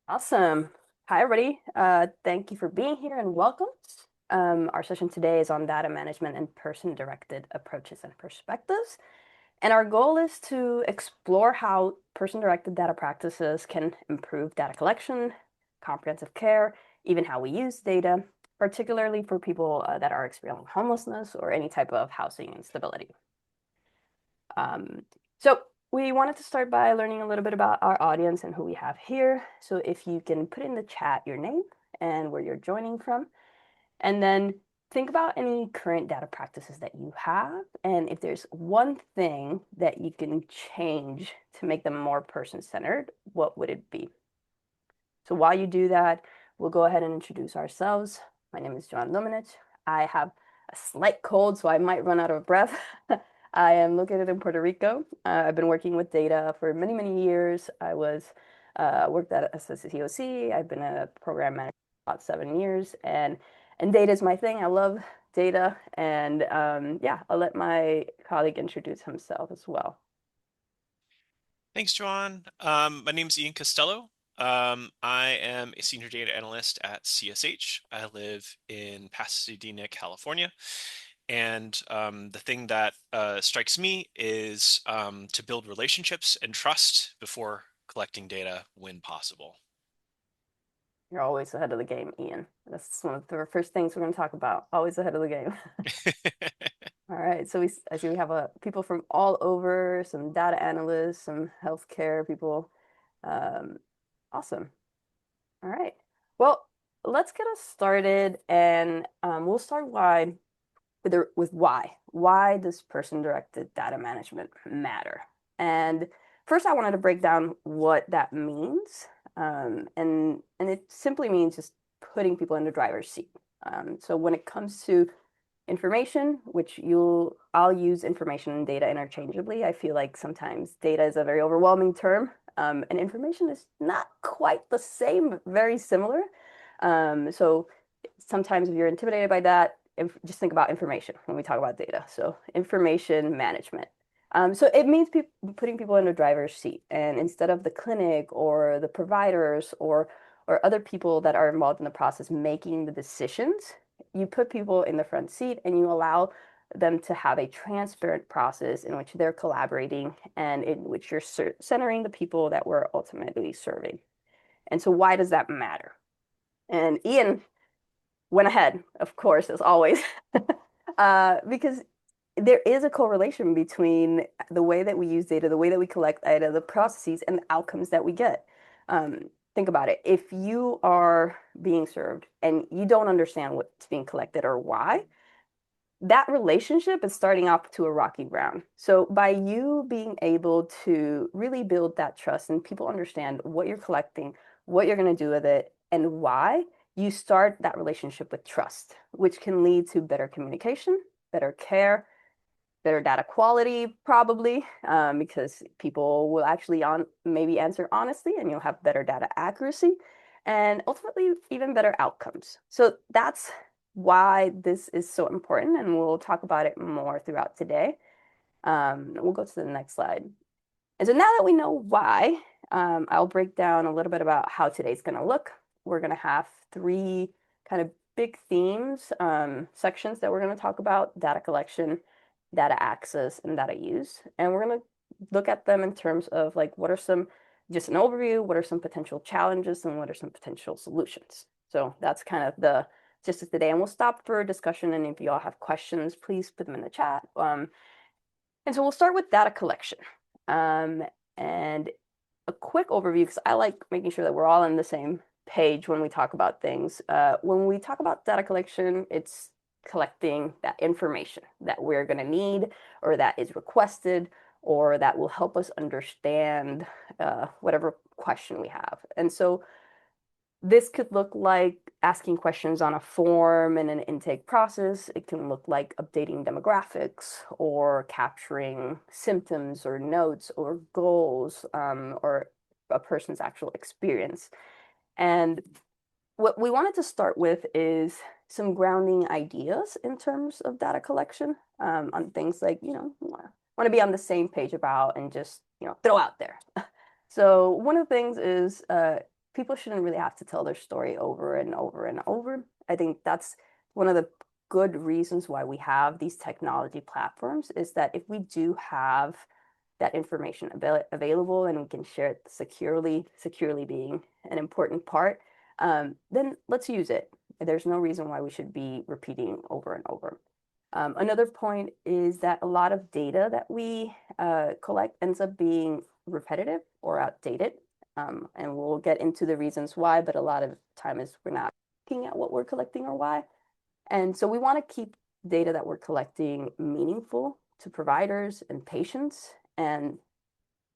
Awesome. Hi, everybody. Thank you for being here and welcome. Our session today is on data management and person-directed approaches and perspectives. And our goal is to explore how person-directed data practices can improve data collection, comprehensive care, even how we use data, particularly for people that are experiencing homelessness or any type of housing instability. So we wanted to start by learning a little bit about our audience and who we have here. So if you can put in the chat your name and where you're joining from, and then think about any current data practices that you have. And if there's one thing that you can change to make them more person-centered, what would it be? So while you do that, we'll go ahead and introduce ourselves. My name is John Dominich. I have a slight cold, so I might run out of breath. I am located in Puerto Rico. I've been working with data for many, many years. I worked at as a COC. I've been a program manager for about 7 years, and data is my thing. I love data, and yeah, I'll let my colleague introduce himself as well. Thanks, Joanne. My name is Ian Costello. I am a senior data analyst at CSH. I live in Pasadena, California. And the thing that strikes me is to build relationships and trust before collecting data when possible. You're always ahead of the game, Ian. That's one of the first things we're going to talk about. Always ahead of the game. All right. So I see we have people from all over, some data analysts, some healthcare people. Um, awesome. All right. Well, let's get us started, and we'll start with why. Why does person-directed data management matter? And first, I wanted to break down what that means. And it simply means just putting people in the driver's seat. So when it comes to information, which I'll use information and data interchangeably. I feel like sometimes data is a very overwhelming term, and information is not quite the same, but very similar. So sometimes if you're intimidated by that, just think about information when we talk about data. So information management. So it means putting people in the driver's seat, and instead of the clinic or the providers or other people that are involved in the process making the decisions, you put people in the front seat and you allow them to have a transparent process in which they're collaborating and in which you're centering the people that we're ultimately serving. And so why does that matter? And Ian went ahead, of course, as always, because there is a correlation between the way that we use data, the way that we collect data, the processes, and the outcomes that we get. Think about it. If you are being served and you don't understand what's being collected or why, that relationship is starting off to a rocky ground. So by you being able to really build that trust and people understand what you're collecting, what you're going to do with it, and why, you start that relationship with trust, which can lead to better communication, better care, better data quality, probably, because people will actually maybe answer honestly, and you'll have better data accuracy, and ultimately even better outcomes. So that's why this is so important, and we'll talk about it more throughout today. We'll go to the next slide. And so now that we know why, I'll break down a little bit about how today's going to look. We're going to have three kind of big themes, sections that we're going to talk about: data collection, data access, and data use. And we're going to look at them in terms of like, what are just an overview, what are some potential challenges, and what are some potential solutions. So that's kind of the gist of today. And we'll stop for discussion. And if you all have questions, please put them in the chat. And so we'll start with data collection. And a quick overview, because I like making sure that we're all on the same page when we talk about things. When we talk about data collection, it's collecting that information that we're going to need or that is requested or that will help us understand whatever question we have. And so this could look like asking questions on a form in an intake process. It can look like updating demographics or capturing symptoms or notes or goals, or a person's actual experience. And what we wanted to start with is some grounding ideas in terms of data collection, on things like, want to be on the same page about and just, throw out there. So one of the things is people shouldn't really have to tell their story over and over and over. I think that's one of the good reasons why we have these technology platforms is that if we do have that information available and we can share it securely being an important part, then let's use it. There's no reason why we should be repeating over and over. Another point is that a lot of data that we collect ends up being repetitive or outdated. And we'll get into the reasons why, but a lot of time is we're not looking at what we're collecting or why. And so we want to keep data that we're collecting meaningful to providers and patients. And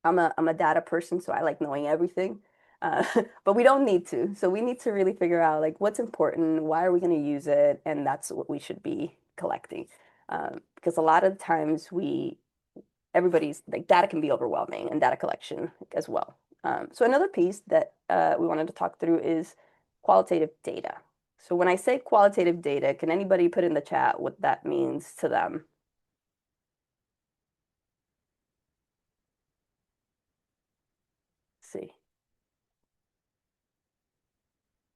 I'm a data person, so I like knowing everything. Uh, but we don't need to. So we need to really figure out like what's important, why are we going to use it, and that's what we should be collecting. Because a lot of times everybody's like data can be overwhelming and data collection as well. So another piece that we wanted to talk through is qualitative data. So when I say qualitative data, can anybody put in the chat what that means to them? Let's see.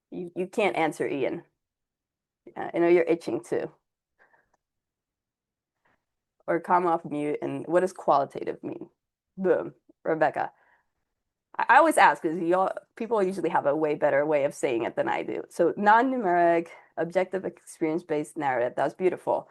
You can't answer, Ian. I know you're itching too. Or come off mute. And what does qualitative mean? Boom, Rebecca. I always ask because y'all people usually have a way better way of saying it than I do. So non-numeric, objective experience-based narrative. That's beautiful.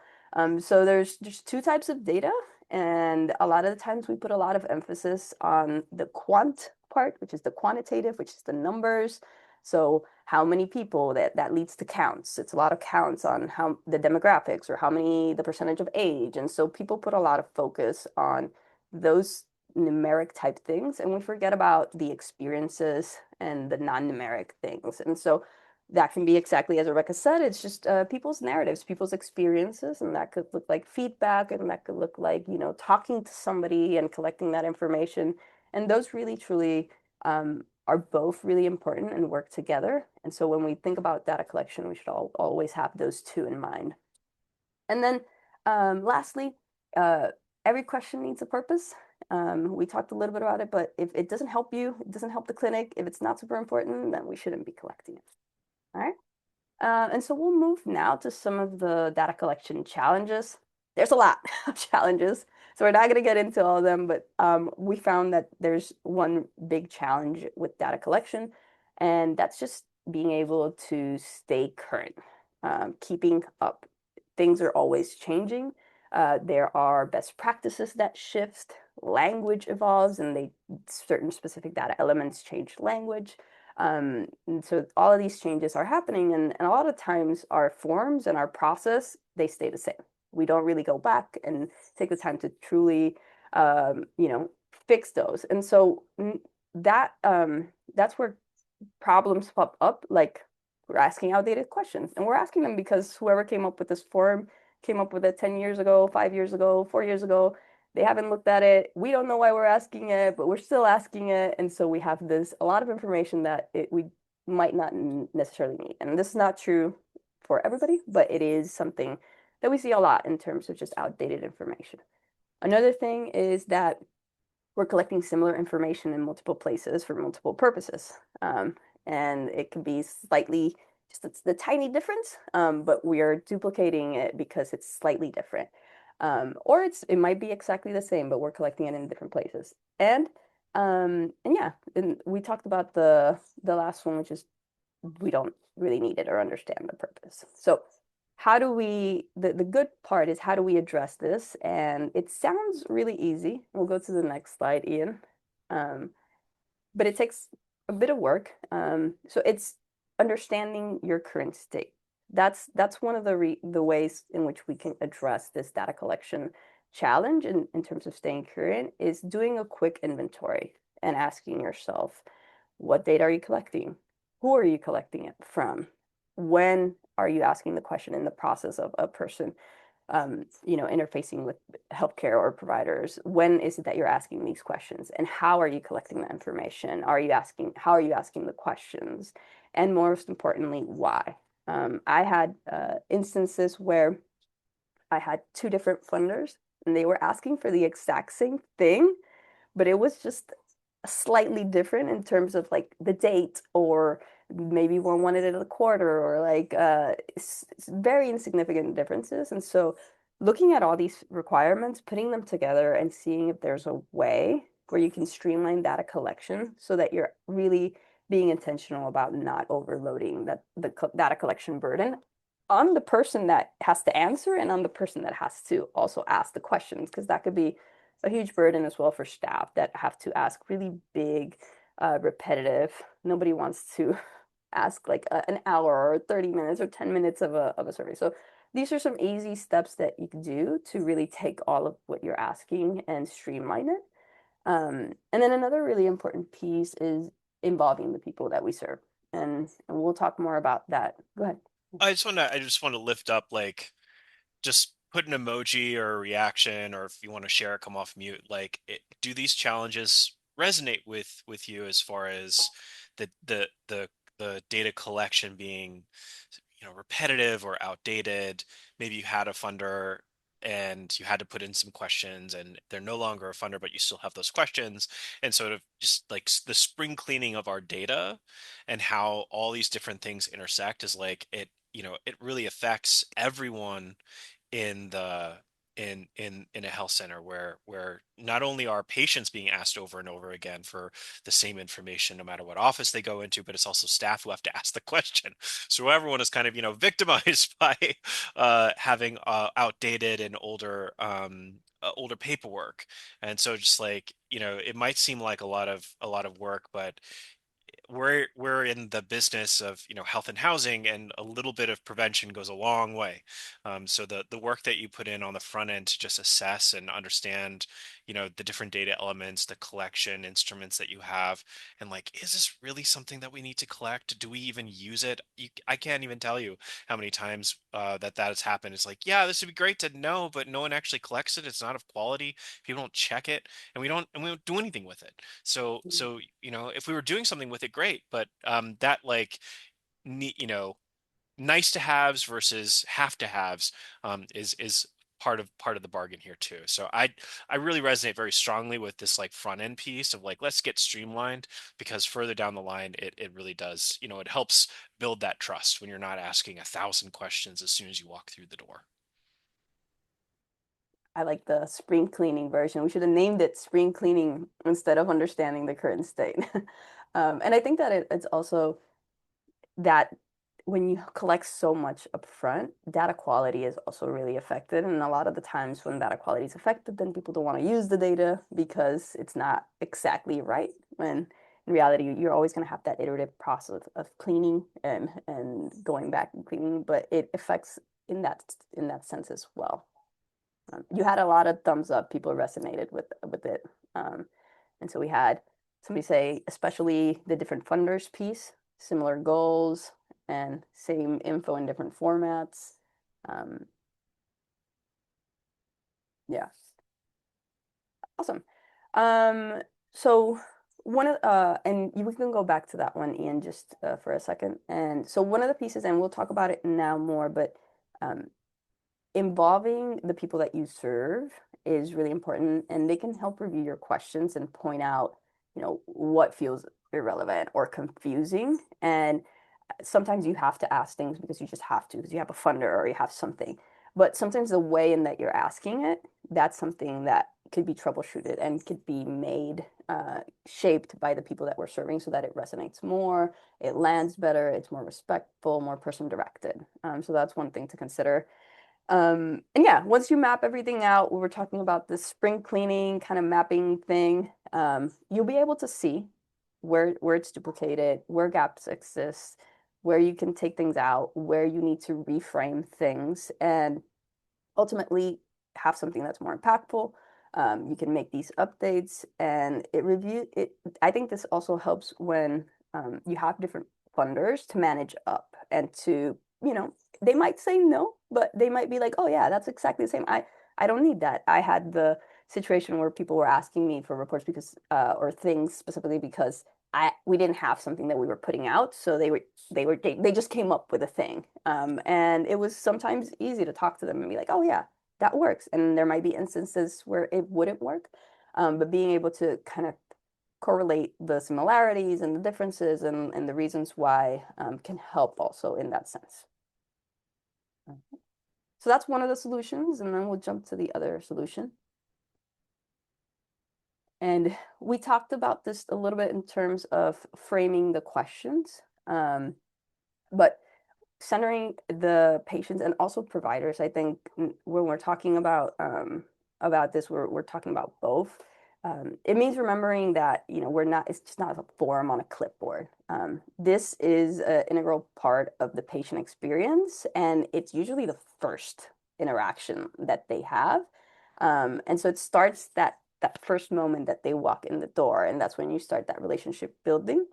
So there's just two types of data, and a lot of the times we put a lot of emphasis on the quant part, which is the quantitative, which is the numbers. So how many people that leads to counts. It's a lot of counts on how the demographics or how many the percentage of age. And so people put a lot of focus on those numeric type things and we forget about the experiences and the non-numeric things. And so that can be exactly as Rebecca said, it's just people's narratives, people's experiences, and that could look like feedback, and that could look like, talking to somebody and collecting that information. And those really, truly are both really important and work together. And so when we think about data collection, we should always have those two in mind. And then lastly, uh, every question needs a purpose. We talked a little bit about it, but if it doesn't help you, it doesn't help the clinic, if it's not super important, then we shouldn't be collecting it. All right. And so we'll move now to some of the data collection challenges. There's a lot of challenges, so we're not going to get into all of them, but we found that there's one big challenge with data collection, and that's just being able to stay current, keeping up. Things are always changing. There are best practices that shift, language evolves, and certain specific data elements change language. And so all of these changes are happening, and a lot of times our forms and our process, they stay the same. We don't really go back and take the time to truly, fix those. And so that's where problems pop up. Like we're asking outdated questions, and we're asking them because whoever came up with this form came up with it 10 years ago, 5 years ago, 4 years ago. They haven't looked at it. We don't know why we're asking it, but we're still asking it. And so we have a lot of information that we might not necessarily need. And this is not true for everybody, but it is something that we see a lot in terms of just outdated information. Another thing is that we're collecting similar information in multiple places for multiple purposes. And it can be slightly just the tiny difference, but we are duplicating it because it's slightly different. Or it might be exactly the same, but we're collecting it in different places. And yeah, and we talked about the last one, which is we don't really need it or understand the purpose. So the good part is how do we address this? And it sounds really easy. We'll go to the next slide, Ian. Um, but it takes a bit of work. So it's understanding your current state. That's one of the ways in which we can address this data collection challenge in terms of staying current is doing a quick inventory and asking yourself, what data are you collecting? Who are you collecting it from? When are you asking the question in the process of a person interfacing with healthcare or providers? When is it that you're asking these questions? And how are you collecting that information? How are you asking the questions? And most importantly, why? I had instances where I had two different funders and they were asking for the exact same thing, but it was just slightly different in terms of like the date, or maybe one wanted it a quarter, or like very insignificant differences. And so looking at all these requirements, putting them together and seeing if there's a way where you can streamline data collection so that you're really being intentional about not overloading data collection burden on the person that has to answer and on the person that has to also ask the questions, because that could be a huge burden as well for staff that have to ask really big, repetitive. Nobody wants to ask like an hour or 30 minutes or 10 minutes of a survey. So these are some easy steps that you can do to really take all of what you're asking and streamline it. And then another really important piece is involving the people that we serve. And we'll talk more about that. Go ahead. I just want to lift up, like, just put an emoji or a reaction, or if you want to share it, come off mute. Like, do these challenges resonate with you, as far as the data collection being, repetitive or outdated? Maybe you had a funder and you had to put in some questions, and they're no longer a funder, but you still have those questions. And sort of just like the spring cleaning of our data and how all these different things intersect is like, it really affects everyone in the in a health center, where not only are patients being asked over and over again for the same information no matter what office they go into, but it's also staff who have to ask the question. So everyone is kind of, victimized by having outdated and older paperwork. And so, just like, it might seem like a lot of work, but we're in the business of, health and housing, and a little bit of prevention goes a long way. So the work that you put in on the front end to just assess and understand, the different data elements, the collection instruments that you have, and like, is this really something that we need to collect? Do we even use it? I can't even tell you how many times that has happened. It's like, yeah, this would be great to know, but no one actually collects it. It's not of quality. People don't check it, and we don't do anything with it. So if we were doing something with it, great. But that, like, nice to haves versus have to haves, is part of the bargain here too. So I really resonate very strongly with this, like, front end piece of, like, let's get streamlined, because further down the line, it really does, it helps build that trust when you're not asking 1,000 questions as soon as you walk through the door. I like the spring cleaning version. We should have named it spring cleaning instead of understanding the current state. And I think that it's also that when you collect so much upfront, data quality is also really affected. And a lot of the times when data quality is affected, then people don't want to use the data because it's not exactly right. When in reality, you're always going to have that iterative process of cleaning and going back and cleaning, but it affects in that sense as well. You had a lot of thumbs up. People resonated with it. And so we had somebody say, especially the different funders piece, similar goals and same info in different formats. Um, yeah, awesome. Um, so and we can go back to that one, Ian, just for a second. And so one of the pieces, and we'll talk about it now more, but um, involving the people that you serve is really important, and they can help review your questions and point out, what feels irrelevant or confusing. And sometimes you have to ask things because you just have to, because you have a funder or you have something. But sometimes the way in that you're asking it, that's something that could be troubleshooted and could be made, shaped by the people that we're serving so that it resonates more, it lands better, it's more respectful, more person directed. So that's one thing to consider. And yeah, once you map everything out, we were talking about this spring cleaning kind of mapping thing, you'll be able to see where it's duplicated, where gaps exist, where you can take things out, where you need to reframe things, and ultimately have something that's more impactful. You can make these updates and it review it. I think this also helps when you have different funders to manage up and to, they might say no, but they might be like, oh yeah, that's exactly the same. I don't need that. I had the situation where people were asking me for reports because or things specifically because we didn't have something that we were putting out, so they just came up with a thing, and it was sometimes easy to talk to them and be like, oh yeah, that works. And there might be instances where it wouldn't work, but being able to kind of correlate the similarities and the differences and the reasons why can help also in that sense. So that's one of the solutions, and then we'll jump to the other solution. And we talked about this a little bit in terms of framing the questions, but centering the patients and also providers. I think when we're talking about this, we're talking about both. It means remembering that we're not. It's just not a form on a clipboard. This is an integral part of the patient experience, and it's usually the first interaction that they have. And so it starts that first moment that they walk in the door, and that's when you start that relationship building.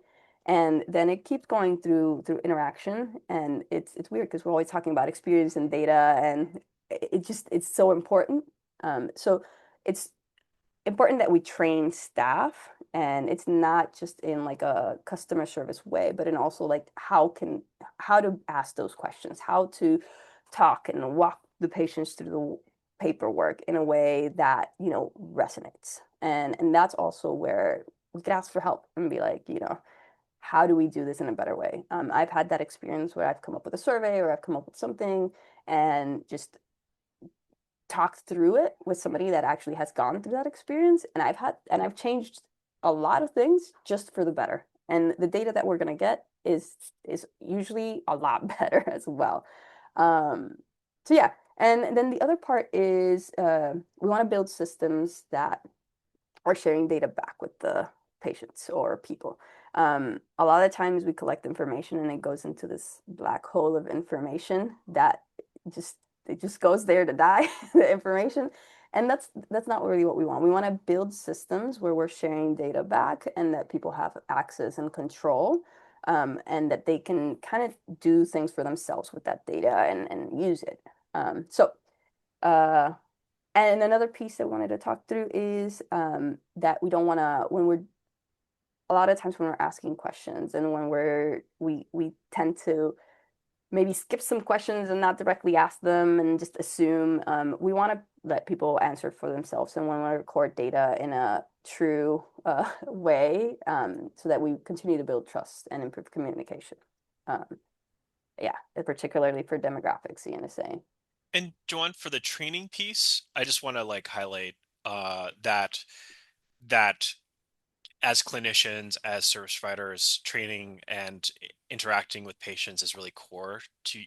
And then it keeps going through interaction, and it's weird because we're always talking about experience and data, and it's so important. So it's important that we train staff, and it's not just in like a customer service way, but in also like how to ask those questions, how to talk and walk the patients through the paperwork in a way that resonates. And that's also where we could ask for help and be like, how do we do this in a better way? I've had that experience where I've come up with a survey or I've come up with something and just talked through it with somebody that actually has gone through that experience. And I've changed a lot of things just for the better. And the data that we're going to get is usually a lot better as well. Um, so yeah. And then the other part is we want to build systems that are sharing data back with the patients or people. A lot of times we collect information and it goes into this black hole of information that just it just goes there to die, the information. And that's not really what we want. We want to build systems where we're sharing data back and that people have access and control, and that they can kind of do things for themselves with that data and use it. So uh, and another piece I wanted to talk through is that we don't want to, when we're, a lot of times when we're asking questions and when we tend to maybe skip some questions and not directly ask them and just assume. We want to let people answer for themselves and we want to record data in a true way, so that we continue to build trust and improve communication. Um, yeah, particularly for demographics, Ian is saying. And Joanne, for the training piece, I just want to like highlight that as clinicians, as service providers, training and interacting with patients is really core to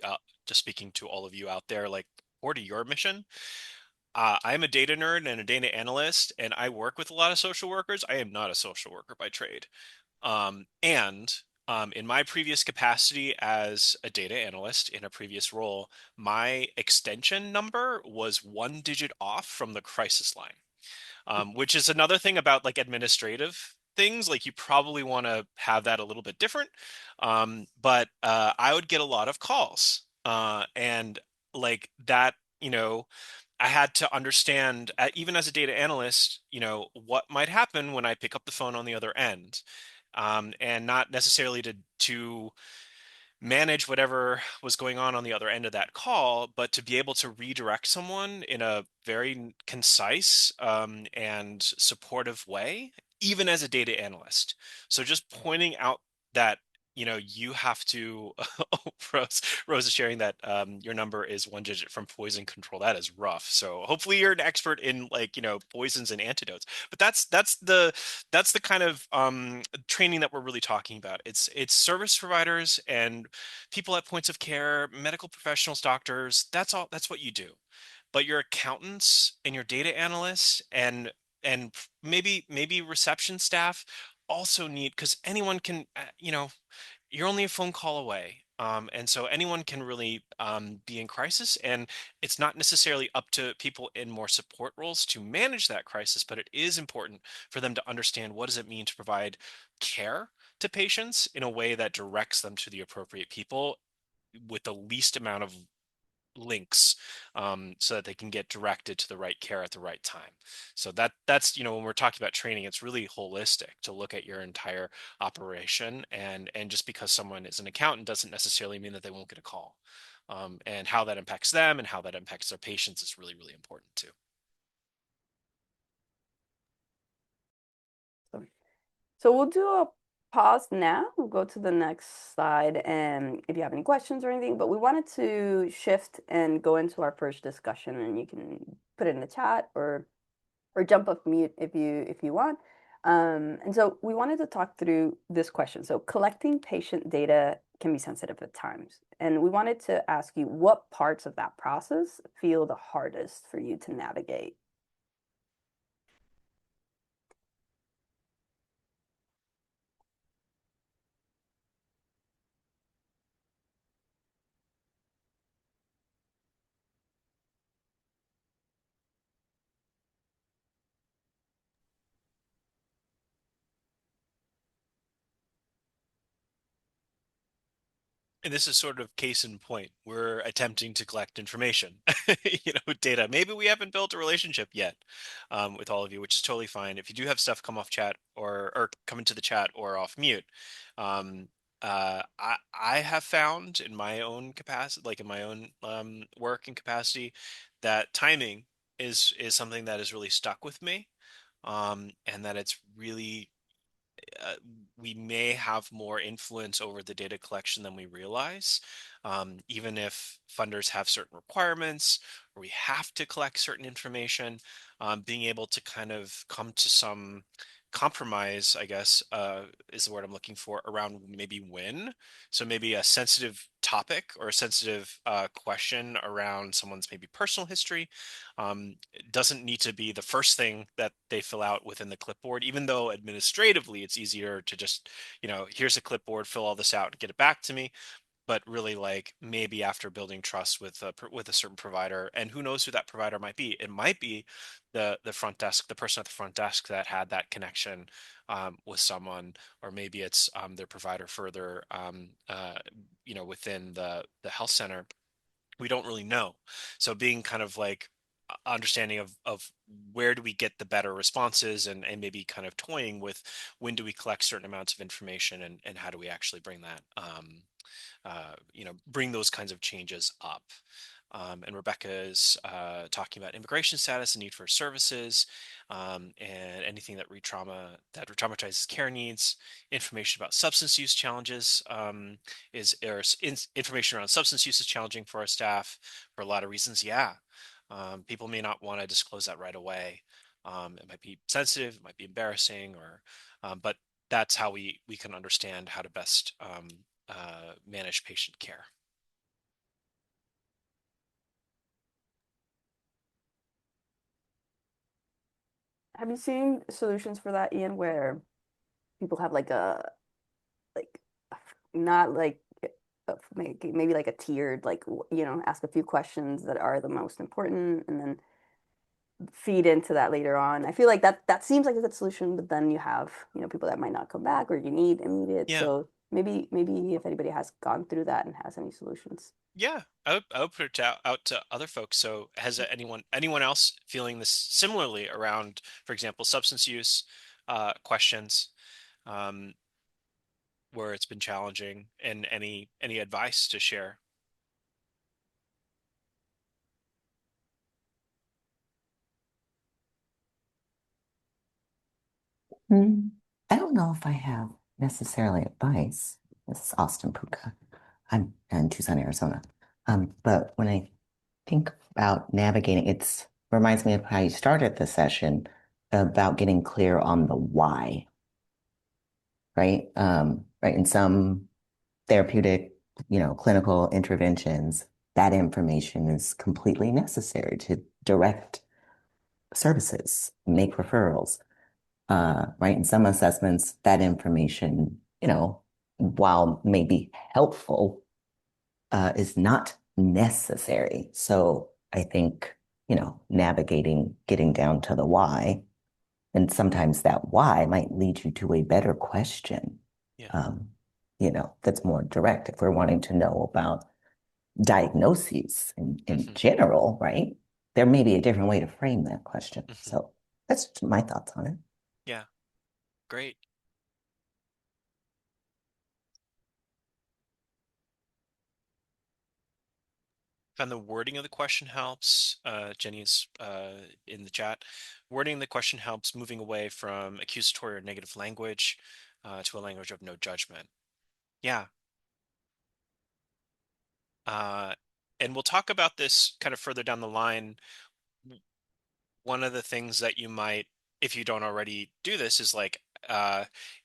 uh, just speaking to all of you out there, like core to your mission. I'm a data nerd and a data analyst, and I work with a lot of social workers. I am not a social worker by trade. And in my previous capacity as a data analyst in a previous role, my extension number was one digit off from the crisis line, which is another thing about like administrative things. Like you probably want to have that a little bit different. But I would get a lot of calls, and like that, I had to understand, even as a data analyst, what might happen when I pick up the phone on the other end, and not necessarily to manage whatever was going on the other end of that call, but to be able to redirect someone in a very concise, and supportive way, even as a data analyst. So just pointing out that, you have to, oh, Rose is sharing that your number is one digit from poison control. That is rough. So hopefully you're an expert in like, poisons and antidotes. But that's the kind of training that we're really talking about. It's service providers and people at points of care, medical professionals, doctors. That's all. That's what you do. But your accountants and your data analysts and maybe reception staff also need, because anyone can, you're only a phone call away. And so anyone can really be in crisis, and it's not necessarily up to people in more support roles to manage that crisis, but it is important for them to understand what does it mean to provide care to patients in a way that directs them to the appropriate people with the least amount of links, so that they can get directed to the right care at the right time. So that's when we're talking about training, it's really holistic to look at your entire operation, and just because someone is an accountant doesn't necessarily mean that they won't get a call. And how that impacts them and how that impacts their patients is really, really important too. So we'll do a pause now. We'll go to the next slide, and if you have any questions or anything, but we wanted to shift and go into our first discussion, and you can put it in the chat or jump off mute if you want. And so we wanted to talk through this question. So collecting patient data can be sensitive at times, and we wanted to ask you what parts of that process feel the hardest for you to navigate. And this is sort of case in point. We're attempting to collect information, data. Maybe we haven't built a relationship yet with all of you, which is totally fine. If you do have stuff come off chat or come into the chat or off mute, um, I have found in my own capacity, like in my own work and capacity, that timing is something that has really stuck with me, and that it's really uh, we may have more influence over the data collection than we realize. Even if funders have certain requirements or we have to collect certain information, being able to kind of come to some compromise, I guess, is the word I'm looking for around maybe when. So maybe a sensitive topic or a sensitive question around someone's maybe personal history it doesn't need to be the first thing that they fill out within the clipboard, even though administratively it's easier to just, here's a clipboard, fill all this out and get it back to me. But really, like maybe after building trust with a certain provider, and who knows who that provider might be? It might be the front desk, the person at the front desk that had that connection with someone, or maybe it's their provider further, within the health center. We don't really know. So being kind of like understanding of where do we get the better responses, and maybe kind of toying with when do we collect certain amounts of information, and how do we actually bring that bring those kinds of changes up. And Rebecca is talking about immigration status and need for services, and anything that re-traumatizes care needs. Information about substance use challenges information around substance use is challenging for our staff for a lot of reasons. Yeah, people may not want to disclose that right away. It might be sensitive, it might be embarrassing, but that's how we can understand how to best manage patient care. Have you seen solutions for that, Ian, where people have like not like maybe like a tiered ask a few questions that are the most important and then feed into that later on. I feel like that seems like a good solution, but then you have, people that might not come back or you need immediate. Yeah, So maybe if anybody has gone through that and has any solutions. yeah. I would put it out to other folks. So has anyone else feeling this similarly around, for example, substance use questions, um, where it's been challenging, and any advice to share? Mm, I don't know if I have necessarily advice. This is Austin Puka. I'm in Tucson, Arizona. But when I think about navigating, it's reminds me of how you started the session about getting clear on the why, right? Right. In some therapeutic, clinical interventions, that information is completely necessary to direct services, make referrals. Right? In some assessments, that information, while maybe helpful, is not necessary. So I think, navigating, getting down to the why, and sometimes that why might lead you to a better question, Yeah. um, that's more direct. If we're wanting to know about diagnoses in Hmm. general, right? There may be a different way to frame that question. Hmm. So that's my thoughts on it. Yeah. Great. found the wording of the question helps. Jenny's in the chat. Wording the question helps, moving away from accusatory or negative language to a language of no judgment. Yeah. And we'll talk about this kind of further down the line. One of the things that you might, if you don't already do this, is like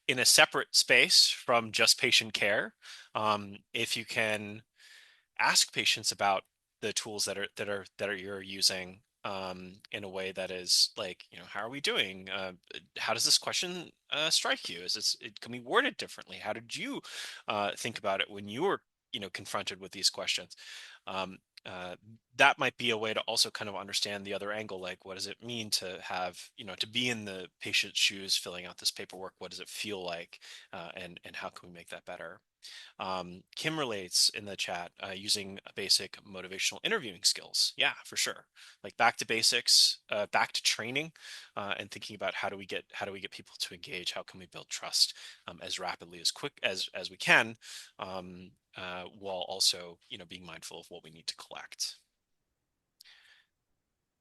in a separate space from just patient care, if you can ask patients about the tools that are you're using in a way that is like, how are we doing? How does this question strike you? It can be worded differently? How did you think about it when you were, confronted with these questions? Um, uh, that might be a way to also kind of understand the other angle. Like, what does it mean to have, to be in the patient's shoes, filling out this paperwork? What does it feel like? And how can we make that better? Kim relates in the chat using basic motivational interviewing skills. Yeah, for sure. Like back to basics, back to training, and thinking about how do we get people to engage? How can we build trust as rapidly as quick as we can, while also being mindful of what we need to collect.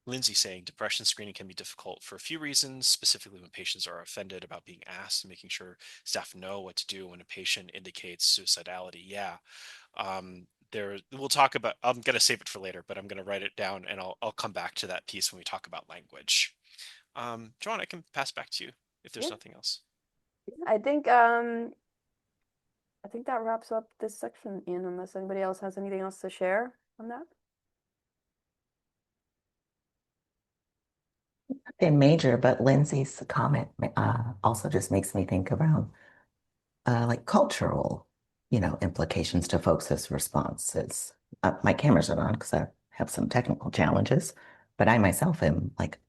Lindsay saying depression screening can be difficult for a few reasons, specifically when patients are offended about being asked and making sure staff know what to do when a patient indicates suicidality. Yeah. We'll talk about, I'm going to save it for later, but I'm going to write it down and I'll come back to that piece when we talk about language. John, I can pass back to you if there's Yeah, nothing else. I think that wraps up this section, Ian, unless anybody else has anything else to share on that. Nothing major, but Lindsay's comment also just makes me think around like cultural, implications to folks' responses. My cameras are on because I have some technical challenges, but I myself am like,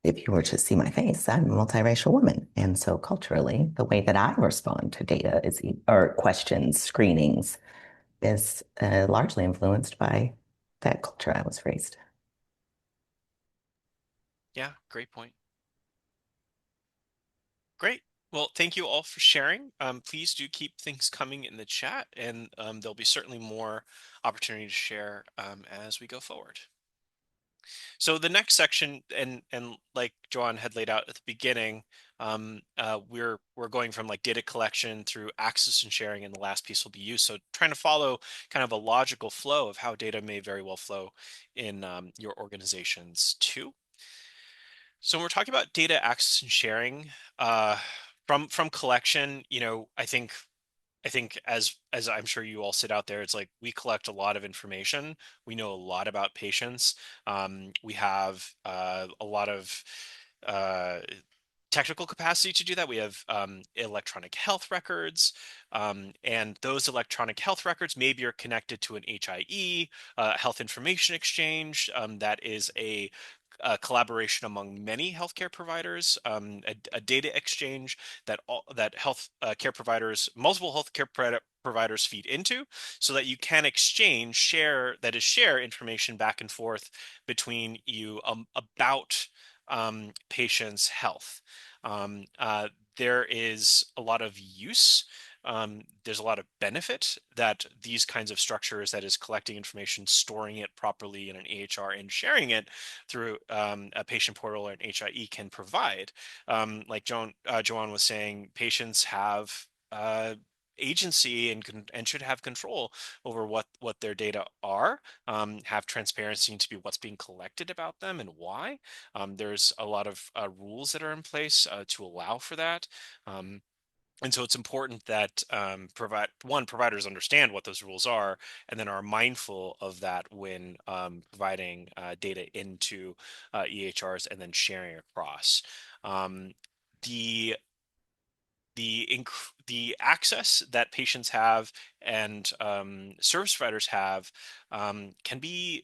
if you were to see my face, I'm a multiracial woman. And so culturally, the way that I respond to data or questions, screenings, is largely influenced by that culture I was raised. Yeah, great point. Great. Well, thank you all for sharing. Please do keep things coming in the chat, and there'll be certainly more opportunity to share as we go forward. So the next section, and like Joanne had laid out at the beginning, we're going from like data collection through access and sharing, and the last piece will be use. So trying to follow kind of a logical flow of how data may very well flow in your organizations too. So when we're talking about data access and sharing, from collection, I think as I'm sure you all sit out there, it's like we collect a lot of information. We know a lot about patients. We have a lot of uh, technical capacity to do that. We have electronic health records, and those electronic health records maybe are connected to an HIE, health information exchange. That is a collaboration among many healthcare providers, a data exchange that health care providers, multiple healthcare providers feed into, so that you can share information back and forth between you about patients' health. There is a lot of use. There's a lot of benefit that these kinds of structures, that is collecting information, storing it properly in an EHR, and sharing it through a patient portal or an HIE can provide. Like Joanne was saying, patients have agency and should have control over what their data are, have transparency into what's being collected about them and why. There's a lot of rules that are in place to allow for that. And so it's important that providers understand what those rules are, and then are mindful of that when providing data into EHRs and then sharing across. The the access that patients have and service providers have can be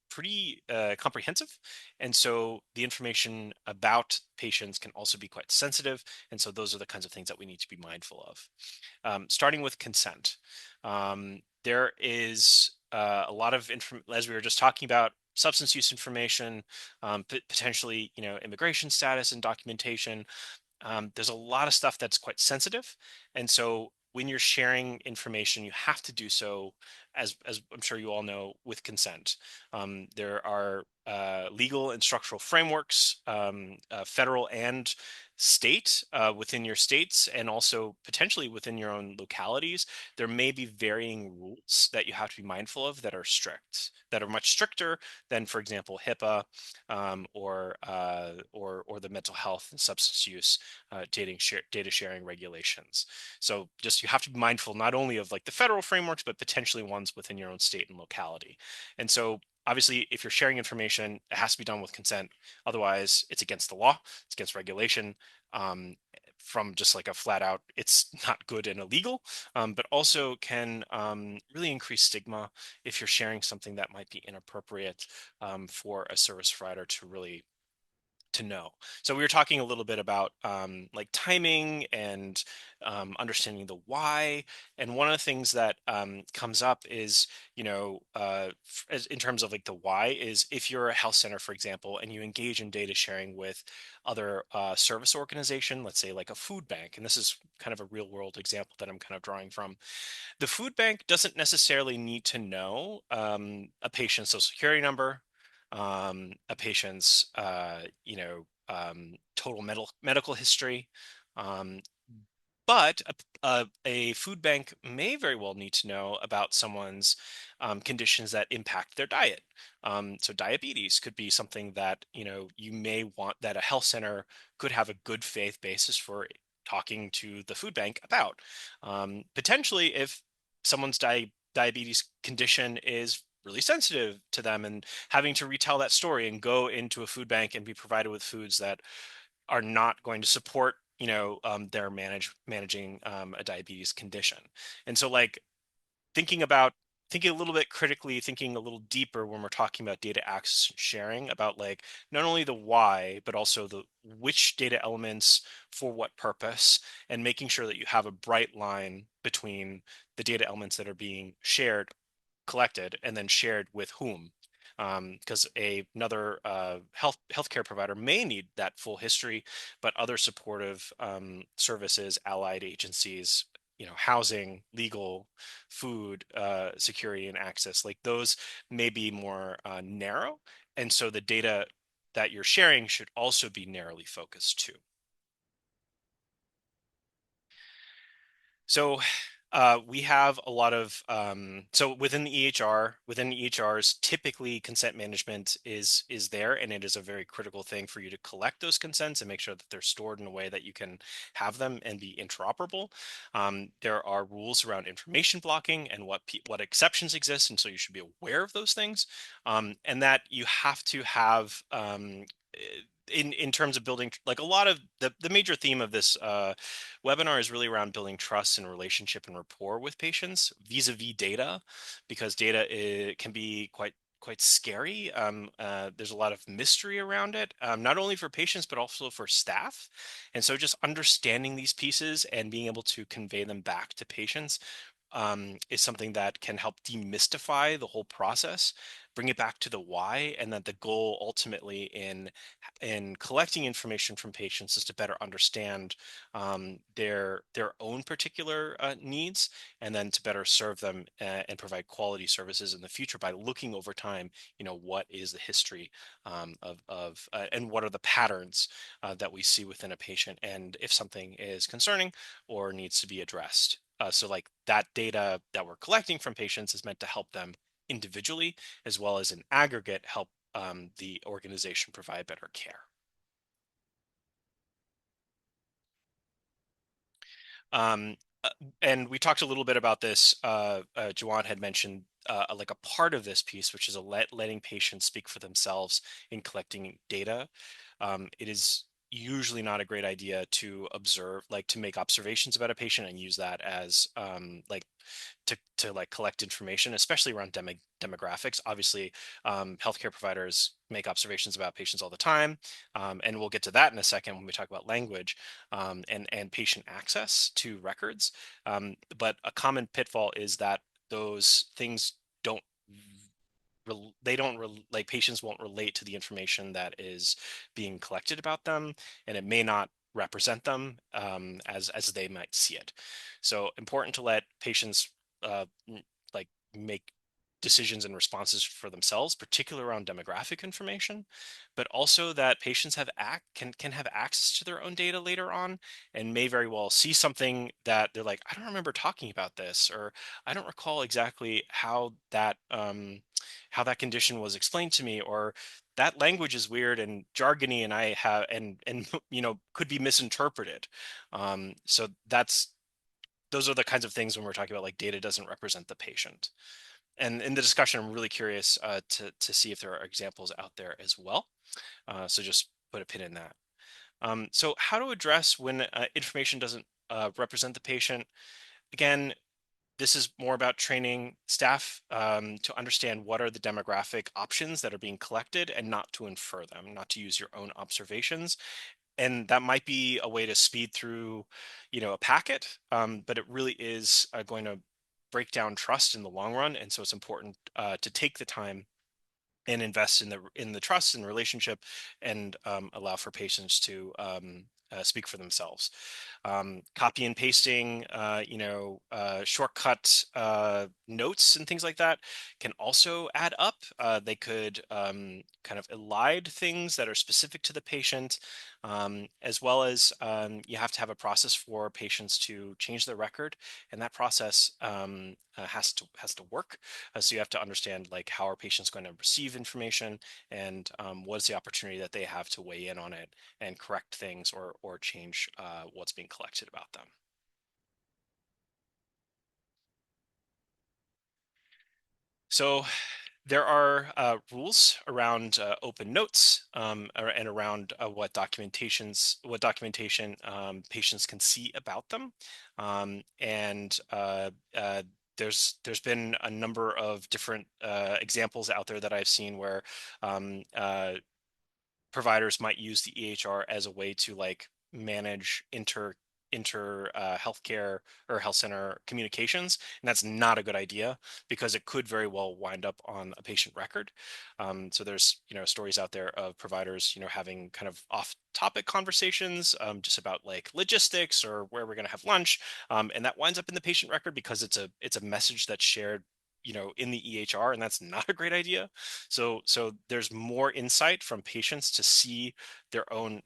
pretty comprehensive, and so the information about patients can also be quite sensitive, and so those are the kinds of things that we need to be mindful of. Starting with consent, there is a lot of as we were just talking about, substance use information, potentially immigration status and documentation. There's a lot of stuff that's quite sensitive. And so when you're sharing information, you have to do so as I'm sure you all know, with consent. There are legal and structural frameworks, federal and state, within your states, and also potentially within your own localities. There may be varying rules that you have to be mindful of that are strict, that are much stricter than, for example, HIPAA, or the mental health and substance use data sharing regulations. So just you have to be mindful not only of like the federal frameworks, but potentially ones within your own state and locality. And so obviously, if you're sharing information, it has to be done with consent. Otherwise, it's against the law, it's against regulation. Um, from just like a flat out, it's not good and illegal, but also can really increase stigma if you're sharing something that might be inappropriate, for a service provider to really to know. So we were talking a little bit about like timing and understanding the why. And one of the things that comes up is, as in terms of like the why is if you're a health center, for example, and you engage in data sharing with other service organization, let's say like a food bank, and this is kind of a real world example that I'm kind of drawing from. The food bank doesn't necessarily need to know a patient's social security number, a patient's total medical history, um, but a food bank may very well need to know about someone's conditions that impact their diet. So diabetes could be something that you may want that a health center could have a good faith basis for talking to the food bank about. Potentially, if someone's diabetes condition is really sensitive to them and having to retell that story and go into a food bank and be provided with foods that are not going to support their managing a diabetes condition. And so like thinking a little bit critically, thinking a little deeper when we're talking about data access and sharing about like not only the why but also the which data elements for what purpose, and making sure that you have a bright line between the data elements that are being collected and then shared with whom, because another healthcare provider may need that full history, but other supportive services, allied agencies, housing, legal, food, security, and access, like those may be more narrow, and so the data that you're sharing should also be narrowly focused too. So we have a lot of so within the EHRs, typically consent management is there, and it is a very critical thing for you to collect those consents and make sure that they're stored in a way that you can have them and be interoperable. There are rules around information blocking and what exceptions exist, and so you should be aware of those things, and that you have to have. In terms of building, like a lot of the major theme of this webinar is really around building trust and relationship and rapport with patients vis-a-vis data, because data can be quite scary. There's a lot of mystery around it, not only for patients but also for staff. And so just understanding these pieces and being able to convey them back to patients is something that can help demystify the whole process, bring it back to the why, and that the goal ultimately in collecting information from patients is to better understand their own particular needs, and then to better serve them and provide quality services in the future by looking over time. What is the history of and what are the patterns that we see within a patient, and if something is concerning or needs to be addressed. So like that data that we're collecting from patients is meant to help them individually, as well as in aggregate help the organization provide better care. Um, uh, and we talked a little bit about this. Juwan had mentioned like a part of this piece, which is letting patients speak for themselves in collecting data. It is usually not a great idea to observe, like to make observations about a patient and use that as like to like collect information, especially around demographics. Obviously, healthcare providers make observations about patients all the time, and we'll get to that in a second when we talk about language and patient access to records. But a common pitfall is that those things don't like patients won't relate to the information that is being collected about them, and it may not represent them as they might see it. So important to let patients uh, like make decisions and responses for themselves, particularly around demographic information, but also that patients can have access to their own data later on and may very well see something that they're like, I don't remember talking about this, or I don't recall exactly how that condition was explained to me, or that language is weird and jargony, and I have and could be misinterpreted. So those are the kinds of things when we're talking about like data doesn't represent the patient. And in the discussion, I'm really curious to see if there are examples out there as well. So just put a pin in that. So how to address when information doesn't represent the patient? Again, this is more about training staff to understand what are the demographic options that are being collected and not to infer them, not to use your own observations. And that might be a way to speed through, a packet, but it really is going to break down trust in the long run. And so it's important to take the time and invest in the trust and relationship, and allow for patients to speak for themselves. Copy and pasting, shortcut notes and things like that can also add up. They could kind of elide things that are specific to the patient, as well as you have to have a process for patients to change their record, and that process has to work. So you have to understand like how are patients going to receive information, and what is the opportunity that they have to weigh in on it and correct things or change what's being collected about them. So there are rules around open notes, and around what documentation patients can see about them, and there's been a number of different examples out there that I've seen where um, uh, providers might use the EHR as a way to like manage inter healthcare or health center communications, and that's not a good idea because it could very well wind up on a patient record. So there's stories out there of providers having kind of off topic conversations just about like logistics or where we're going to have lunch, and that winds up in the patient record because it's a message that's shared in the EHR, and that's not a great idea. So there's more insight from patients to see their own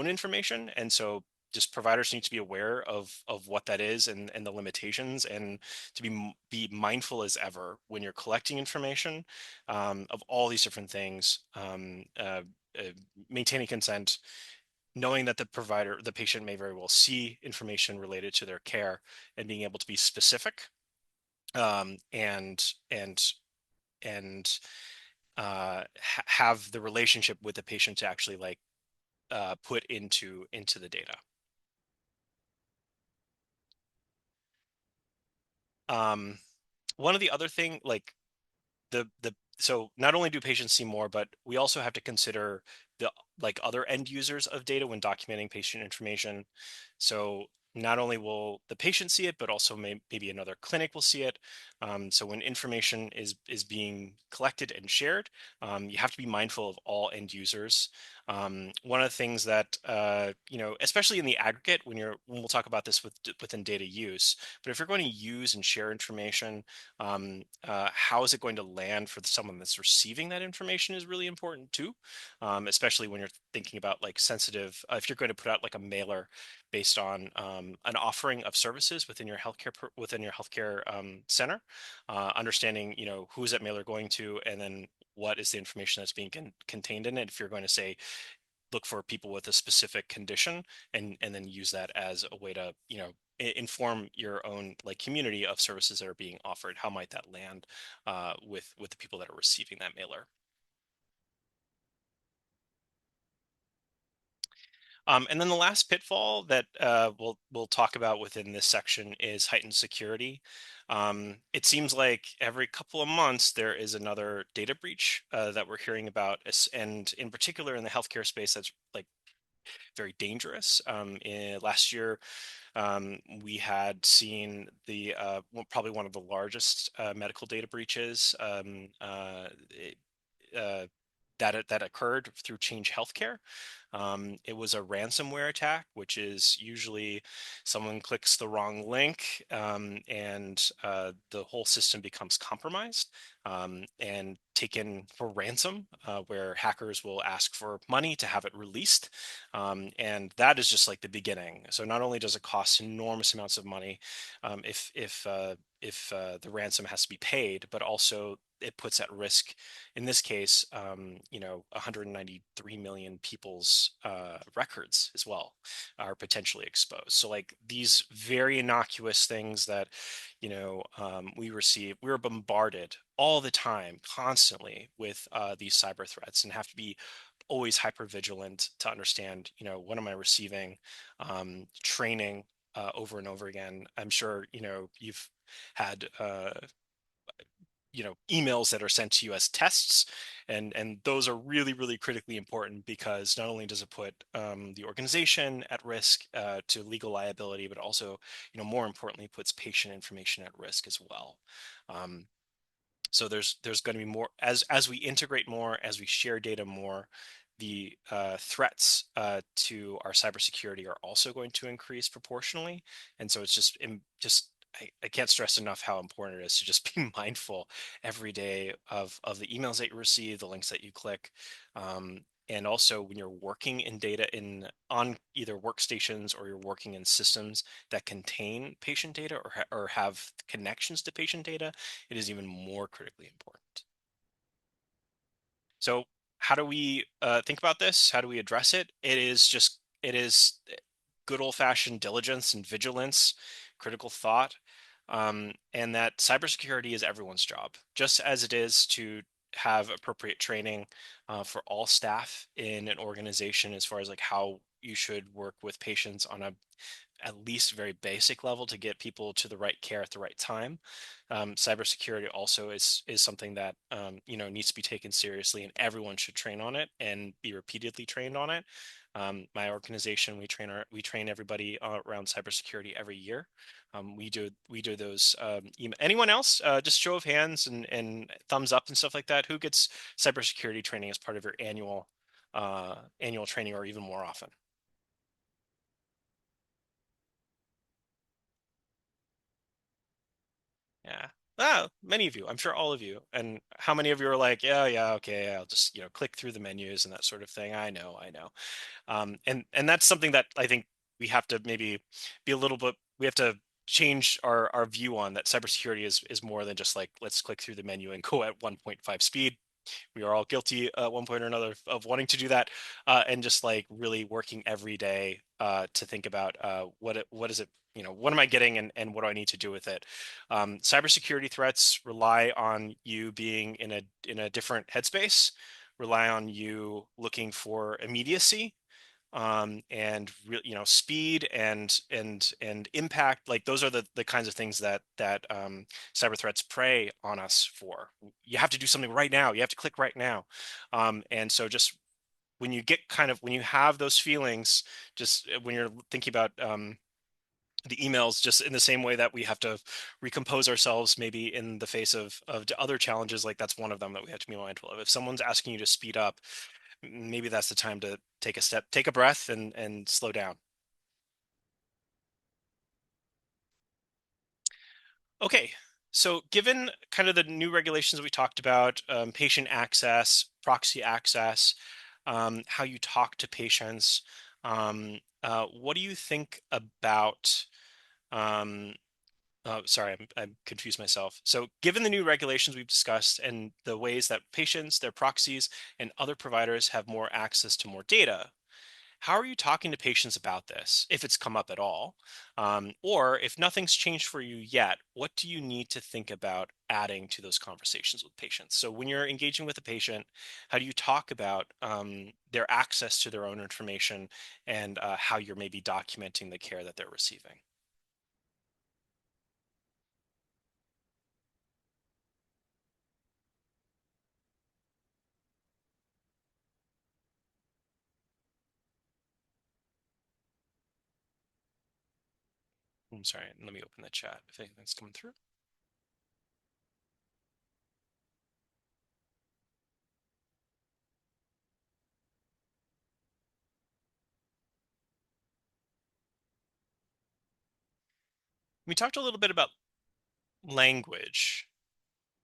information, and so just providers need to be aware of what that is and the limitations, and to be mindful as ever when you're collecting information of all these different things. Maintaining consent, knowing that the patient may very well see information related to their care, and being able to be specific, and have the relationship with the patient to actually like put into the data. Um, One of the other thing, like the so not only do patients see more, but we also have to consider the like other end users of data when documenting patient information. So not only will the patient see it, but also maybe another clinic will see it. So when information is being collected and shared, you have to be mindful of all end users. One of the things that especially in the aggregate, when we'll talk about this within data use, but if you're going to use and share information, how is it going to land for someone that's receiving that information is really important too, especially when you're thinking about like sensitive, if you're going to put out like a mailer based on an offering of services within your healthcare center, understanding who is that mailer going to, and then what is the information that's being contained in it. If you're going to say look for people with a specific condition, and then use that as a way to inform your own like community of services that are being offered, how might that land with the people that are receiving that mailer. And then the last pitfall that we'll talk about within this section is heightened security. It seems like every couple of months there is another data breach that we're hearing about, and in particular in the healthcare space, that's like very dangerous. Last year, we had seen probably one of the largest medical data breaches uh, that occurred through Change Healthcare. It was a ransomware attack, which is usually someone clicks the wrong link, and the whole system becomes compromised and taken for ransom, where hackers will ask for money to have it released. And that is just like the beginning. So not only does it cost enormous amounts of money if the ransom has to be paid, but also it puts at risk, in this case, 193 million people's records as well are potentially exposed. So like these very innocuous things that, we were bombarded all the time, constantly with these cyber threats, and have to be always hyper vigilant to understand, what am I receiving, training over and over again. I'm sure, you've had emails that are sent to you as tests, and those are really, really critically important, because not only does it put the organization at risk to legal liability, but also, more importantly, puts patient information at risk as well. So there's going to be more as we integrate more, as we share data more. The threats to our cybersecurity are also going to increase proportionally, and so it's just I can't stress enough how important it is to just be mindful every day of the emails that you receive, the links that you click, and also when you're working in data on either workstations, or you're working in systems that contain patient data, or have connections to patient data, it is even more critically important. So how do we think about this? How do we address it? It is good old fashioned diligence and vigilance, critical thought, and that cybersecurity is everyone's job, just as it is to have appropriate training for all staff in an organization, as far as like how you should work with patients on a at least very basic level to get people to the right care at the right time. Cybersecurity also is something that needs to be taken seriously, and everyone should train on it and be repeatedly trained on it. My organization, we train everybody around cybersecurity every year. We do those. Anyone else? Just show of hands and thumbs up and stuff like that. Who gets cybersecurity training as part of your annual training, or even more often? Yeah. Many of you. I'm sure all of you. And how many of you are like, yeah, yeah, okay, I'll just, click through the menus and that sort of thing. I know, I know. And that's something that I think we have to maybe be a little bit, we have to change our view on that. Cybersecurity is more than just like, let's click through the menu and go at 1.5 speed. We are all guilty at one point or another of wanting to do that, and just like really working every day to think about what is it, what am I getting, and what do I need to do with it. Cybersecurity threats rely on you being in a different headspace, rely on you looking for immediacy, and speed and impact. Like those are the kinds of things that cyber threats prey on us for. You have to do something right now, you have to click right now, and so just when you have those feelings, just when you're thinking about the emails, just in the same way that we have to recompose ourselves maybe in the face of other challenges, like that's one of them that we have to be mindful of. If someone's asking you to speed up, maybe that's the time to take a step, take a breath, and slow down. Okay, so given kind of the new regulations that we talked about, patient access, proxy access, how you talk to patients, what do you think about sorry, I'm confused myself. So, given the new regulations we've discussed, and the ways that patients, their proxies, and other providers have more access to more data, how are you talking to patients about this, if it's come up at all? Or if nothing's changed for you yet, what do you need to think about adding to those conversations with patients? So, when you're engaging with a patient, how do you talk about their access to their own information, and how you're maybe documenting the care that they're receiving? I'm sorry, let me open the chat if anything's coming through. We talked a little bit about language,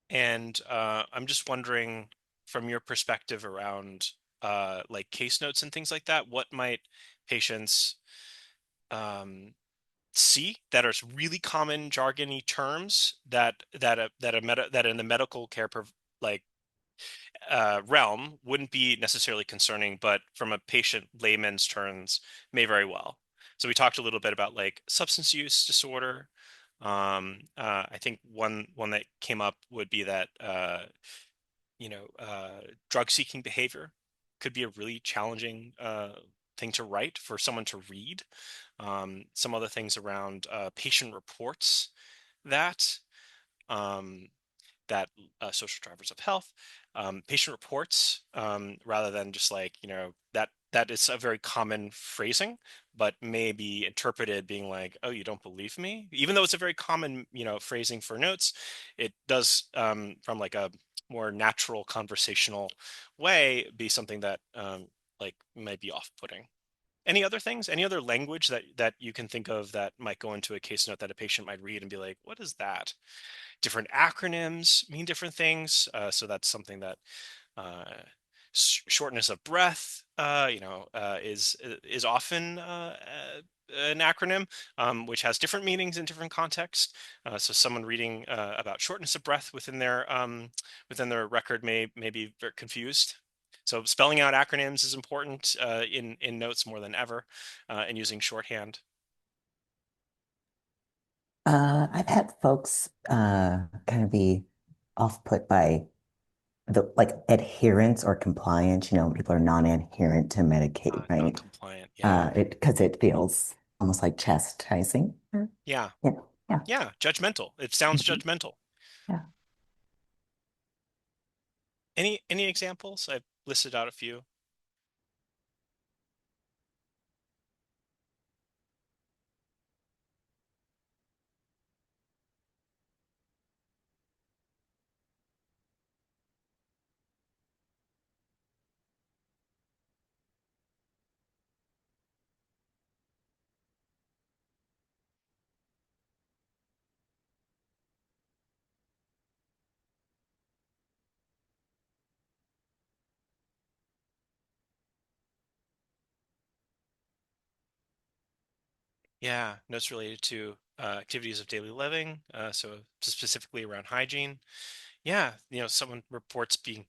and I'm just wondering from your perspective around like case notes and things like that, what might patients um, see that are really common jargony terms that in the medical care like realm wouldn't be necessarily concerning, but from a patient layman's terms may very well. So we talked a little bit about like substance use disorder. I think one that came up would be that drug seeking behavior could be a really challenging thing to write for someone to read. Some other things around patient reports that. Um, that social drivers of health, patient reports, rather than just like, that is a very common phrasing, but may be interpreted being like, oh, you don't believe me? Even though it's a very common, phrasing for notes, it does, from like a more natural conversational way, be something that like might be off-putting. Any other things? Any other language that you can think of that might go into a case note that a patient might read and be like, what is that? Different acronyms mean different things. So that's something that uh, shortness of breath, is often an acronym, which has different meanings in different contexts. So someone reading about shortness of breath within their record may be very confused. So spelling out acronyms is important in notes more than ever, and using shorthand. I've had folks kind of be off put by the like adherence or compliance. People are non-adherent to Medicaid, right? Non-compliant. Yeah. Because it feels almost like chastising. Yeah. Yeah, yeah, Yeah. Judgmental. It sounds mhm, judgmental. yeah. Any examples? I've listed out a few. Yeah, notes related to activities of daily living, so specifically around hygiene. Yeah, someone reports being,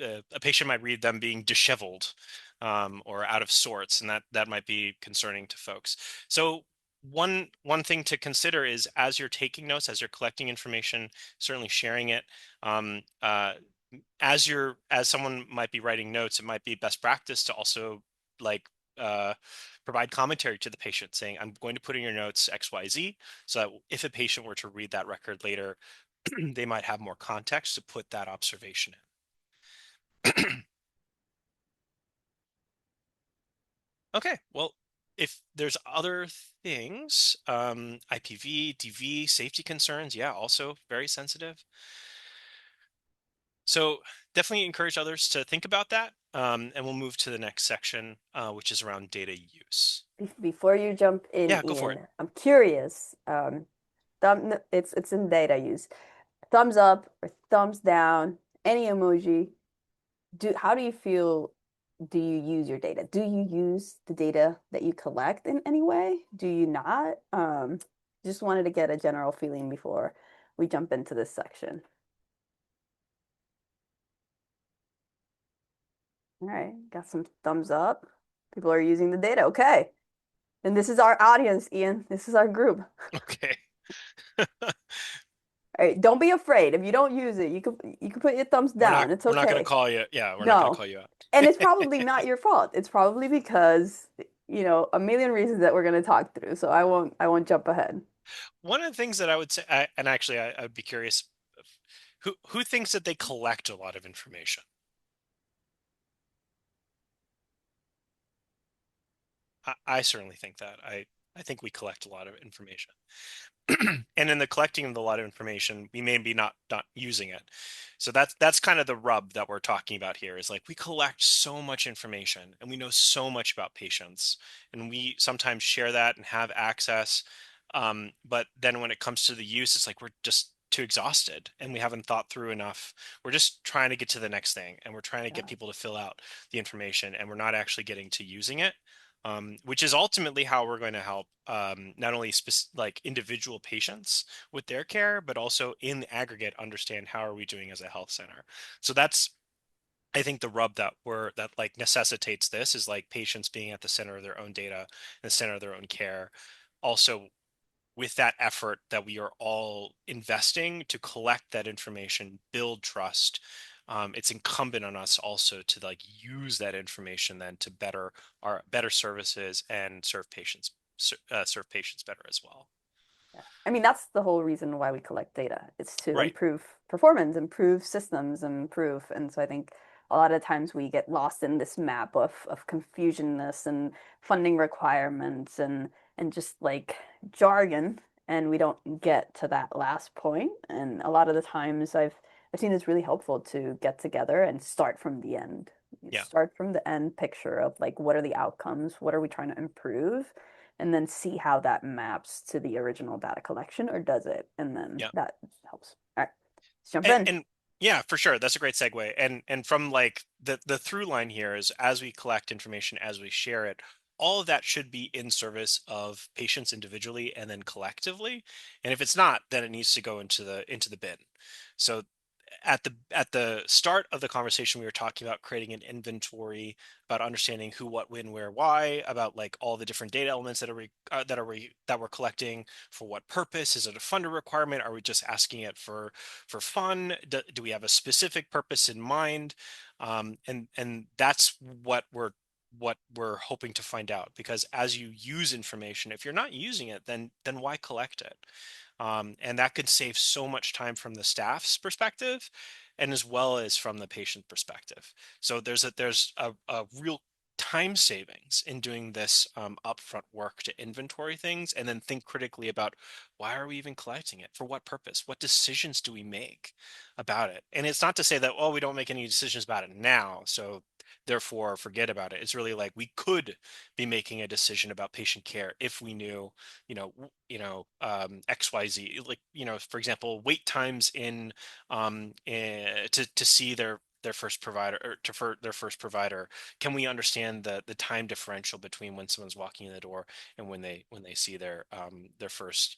a patient might read them being disheveled, or out of sorts, and that might be concerning to folks. So one thing to consider is as you're taking notes, as you're collecting information, certainly sharing it. As someone might be writing notes, it might be best practice to also like uh, provide commentary to the patient, saying, "I'm going to put in your notes X, Y, Z," so that if a patient were to read that record later, they might have more context to put that observation in. Okay, well, if there's other things, IPV, DV, safety concerns, yeah, also very sensitive. So definitely encourage others to think about that. And we'll move to the next section, which is around data use. Before you jump in, Yeah, go for it. Ian, I'm curious. It's in data use. Thumbs up or thumbs down, any emoji. How do you feel? Do you use your data? Do you use the data that you collect in any way? Do you not? Just wanted to get a general feeling before we jump into this section. All right, got some thumbs up. People are using the data. Okay. And this is our audience, Ian. This is our group. Okay. All right, don't be afraid. If you don't use it, you can put your thumbs We're not down. It's we're not going to okay. call you. Yeah, we're not going to No. call you And it's out. probably not your fault. It's probably because, a million reasons that we're going to talk through. So I won't jump ahead. One of the things that I would say, and actually I would be curious, who thinks that they collect a lot of information? I certainly think that. I think we collect a lot of information. And in the collecting of a lot of information, we may be not using it. So that's kind of the rub that we're talking about here is like we collect so much information and we know so much about patients and we sometimes share that and have access. But then when it comes to the use, it's like we're just too exhausted and we haven't thought through enough. We're just trying to get to the next thing and we're trying to get Yeah. people to fill out the information and we're not actually getting to using it. Which is ultimately how we're going to help not only like individual patients with their care, but also in the aggregate understand how are we doing as a health center. So that's I think the rub that like necessitates this is like patients being at the center of their own data, the center of their own care. Also, with that effort that we are all investing to collect that information, build trust, it's incumbent on us also to like use that information then to better services and serve patients better as well. Yeah. I mean, that's the whole reason why we collect data. It's to Right. improve performance, improve systems, improve. And so I think a lot of times we get lost in this map of confusionness and funding requirements and just like jargon, and we don't get to that last point. And a lot of the times I've seen it's really helpful to get together and start from the end. You Yeah. start from the end picture of like what are the outcomes, what are we trying to improve, and then see how that maps to the original data collection, or does it? And then Yeah. that helps. All right, let's jump And, in. and yeah, for sure. That's a great segue. And from like the through line here is as we collect information, as we share it, all of that should be in service of patients individually and then collectively. And if it's not, then it needs to go into the bin. So at the start of the conversation we were talking about creating an inventory about understanding who, what, when, where, why, about like all the different data elements that we're collecting, for what purpose. Is it a funder requirement? Are we just asking it for fun? Do we have a specific purpose in mind? And that's what we're hoping to find out, because as you use information, if you're not using it, then why collect it? And that could save so much time from the staff's perspective and as well as from the patient perspective. So there's a real time savings in doing this upfront work to inventory things and then think critically about why are we even collecting it? For what purpose? What decisions do we make about it? And it's not to say that, oh, we don't make any decisions about it now, so therefore forget about it. It's really like we could be making a decision about patient care if we knew XYZ, like, for example, wait times to see their first provider, or their first provider. Can we understand the time differential between when someone's walking in the door and when they see their first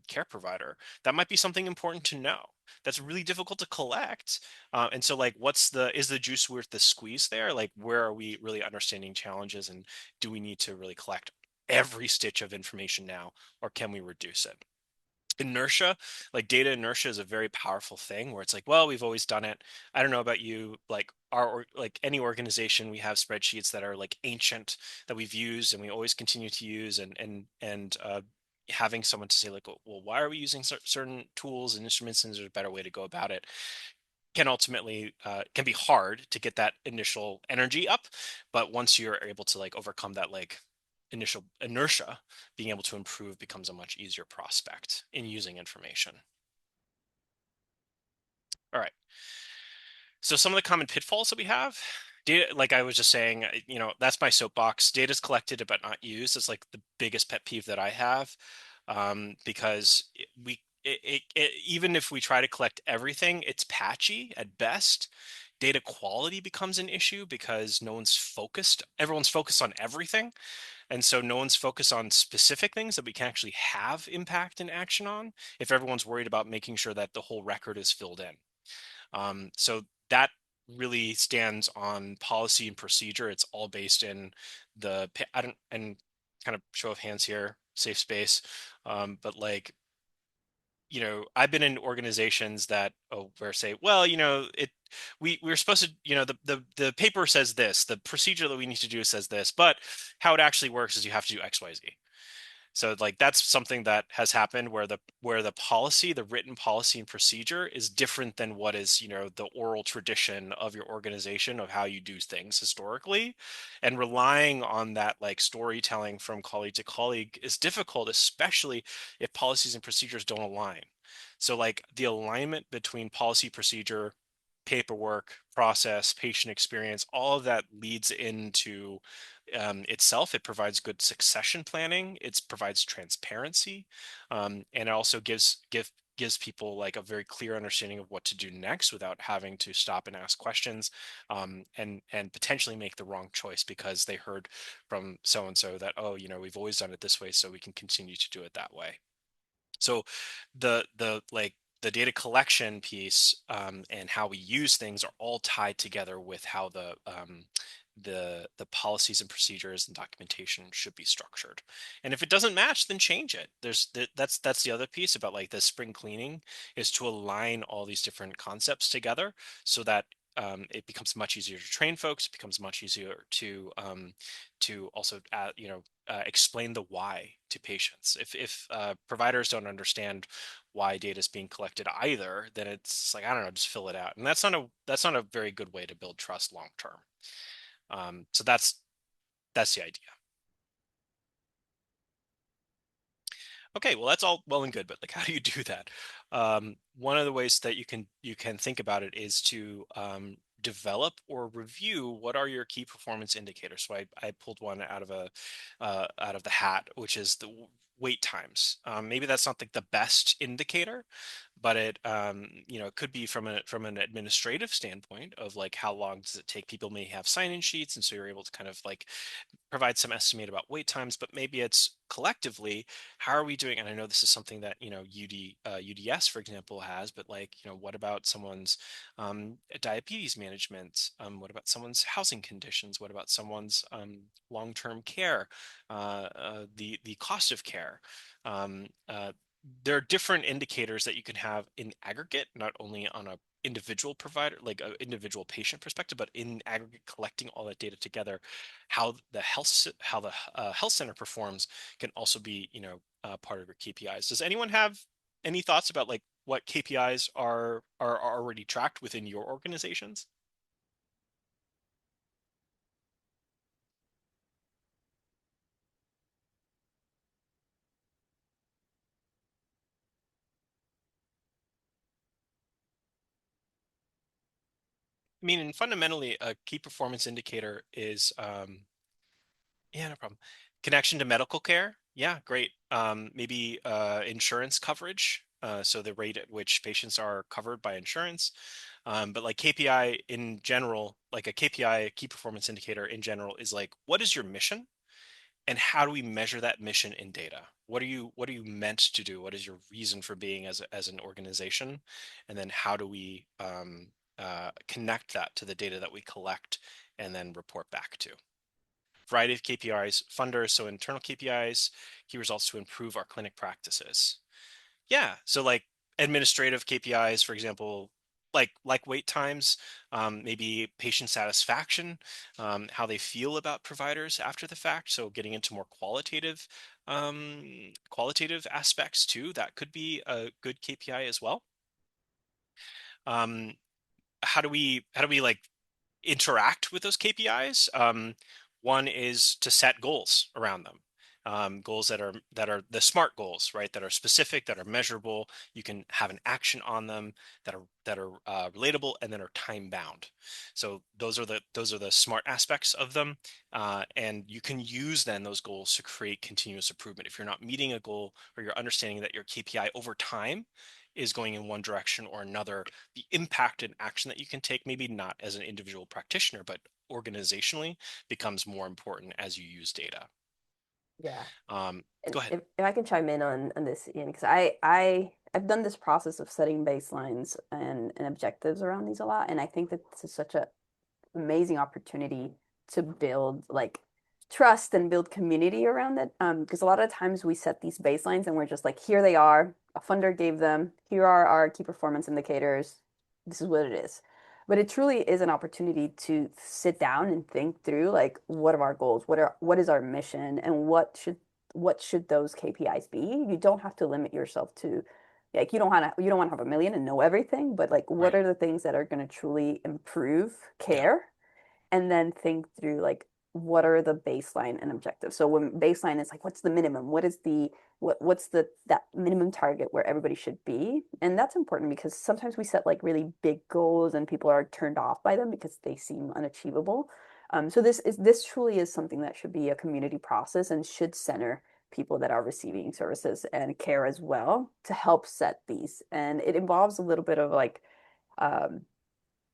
care provider? That might be something important to know. That's really difficult to collect. And so like is the juice worth the squeeze there? Like, where are we really understanding challenges, and do we need to really collect every stitch of information now, or can we reduce it? Inertia, like data inertia, is a very powerful thing where it's like, well, we've always done it. I don't know about you, like like any organization, we have spreadsheets that are like ancient that we've used and we always continue to use, and having someone to say like, well, why are we using certain tools and instruments, and is there a better way to go about it, can ultimately can be hard to get that initial energy up. But once you're able to like overcome that like initial inertia, being able to improve becomes a much easier prospect in using information. All right, so some of the common pitfalls that we have, data, like I was just saying, that's my soapbox. Data is collected but not used. It's like the biggest pet peeve that I have, because even if we try to collect everything, it's patchy at best. Data quality becomes an issue because no one's focused. Everyone's focused on everything, and so no one's focused on specific things that we can actually have impact and action on. If everyone's worried about making sure that the whole record is filled in. So that really stands on policy and procedure. It's all based in I don't, and kind of show of hands here, safe space. But like, I've been in organizations that where say, well, we're supposed to, the paper says this, the procedure that we need to do says this, but how it actually works is you have to do X, Y, Z. So like that's something that has happened where the policy, the written policy and procedure is different than what is, the oral tradition of your organization of how you do things historically. And relying on that like storytelling from colleague to colleague is difficult, especially if policies and procedures don't align. So like the alignment between policy, procedure, paperwork, process, patient experience, all of that leads into itself. It provides good succession planning. It provides transparency, and it also gives people like a very clear understanding of what to do next without having to stop and ask questions, and potentially make the wrong choice because they heard from so and so that, oh, we've always done it this way, so we can continue to do it that way. So the data collection piece, and how we use things are all tied together with how the policies and procedures and documentation should be structured. And if it doesn't match, then change it. That's the other piece about like the spring cleaning, is to align all these different concepts together so that it becomes much easier to train folks. It becomes much easier to also explain the why to patients. If providers don't understand why data is being collected either, then it's like, I don't know, just fill it out, and that's not a very good way to build trust long term. So that's the idea. Okay, well, that's all well and good, but like, how do you do that? One of the ways that you can think about it is to develop or review what are your key performance indicators. So I pulled one out of the hat, which is the wait times. Maybe that's not like the best indicator, but it could be from an administrative standpoint of like how long does it take. People may have sign-in sheets, and so you're able to kind of like provide some estimate about wait times, but maybe it's collectively, how are we doing? And I know this is something that, UDS, for example, has, but like, what about someone's diabetes management? What about someone's housing conditions? What about someone's long-term care? The cost of care? Um, uh, there are different indicators that you can have in aggregate, not only on a individual provider, like an individual patient perspective, but in aggregate, collecting all that data together. How the health center performs can also be, part of your KPIs. Does anyone have any thoughts about like what KPIs are already tracked within your organizations? I mean, and fundamentally, a key performance indicator is, yeah, no problem. Connection to medical care. Yeah, great. Maybe insurance coverage. So the rate at which patients are covered by insurance. But like KPI in general, like a KPI, a key performance indicator in general, is like, what is your mission? And how do we measure that mission in data? What are you meant to do? What is your reason for being as an organization? And then how do we connect that to the data that we collect and then report back to? Variety of KPIs, funders, so internal KPIs, key results to improve our clinic practices. Yeah, so like administrative KPIs, for example, like wait times, maybe patient satisfaction, how they feel about providers after the fact. So getting into more qualitative aspects too, that could be a good KPI as well. Um, how do we like interact with those KPIs? One is to set goals around them. Goals that are the SMART goals, right? That are specific, that are measurable. You can have an action on them that are relatable and that are time bound. So those are the SMART aspects of them, and you can use then those goals to create continuous improvement. If you're not meeting a goal, or you're understanding that your KPI over time is going in one direction or another, the impact and action that you can take, maybe not as an individual practitioner, but organizationally, becomes more important as you use data. Yeah. Um, And Go ahead. if I can chime in on this, Ian, because I've done this process of setting baselines and objectives around these a lot, and I think that this is such a amazing opportunity to build like trust and build community around it. Because a lot of times we set these baselines and we're just like, here they are, a funder gave them, here are our key performance indicators, this is what it is. But it truly is an opportunity to sit down and think through like what are our goals, what is our mission, and what should those KPIs be. You don't have to limit yourself to like you don't want to have a million and know everything, but like what Right. are the things that are going to truly improve Yeah. care, and then think through like what are the baseline and objectives. So when baseline is like what's the minimum, what's the that minimum target where everybody should be. And that's important because sometimes we set like really big goals and people are turned off by them because they seem unachievable. So this truly is something that should be a community process and should center people that are receiving services and care as well to help set these. And it involves a little bit of like um,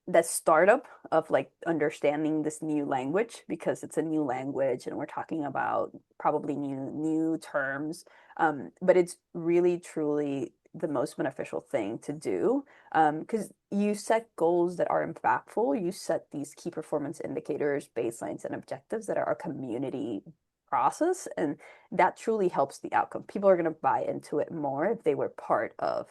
that startup of like understanding this new language because it's a new language and we're talking about probably new terms. But it's really truly the most beneficial thing to do because you set goals that are impactful. You set these key performance indicators, baselines, and objectives that are a community process, and that truly helps the outcome. People are going to buy into it more if they were part of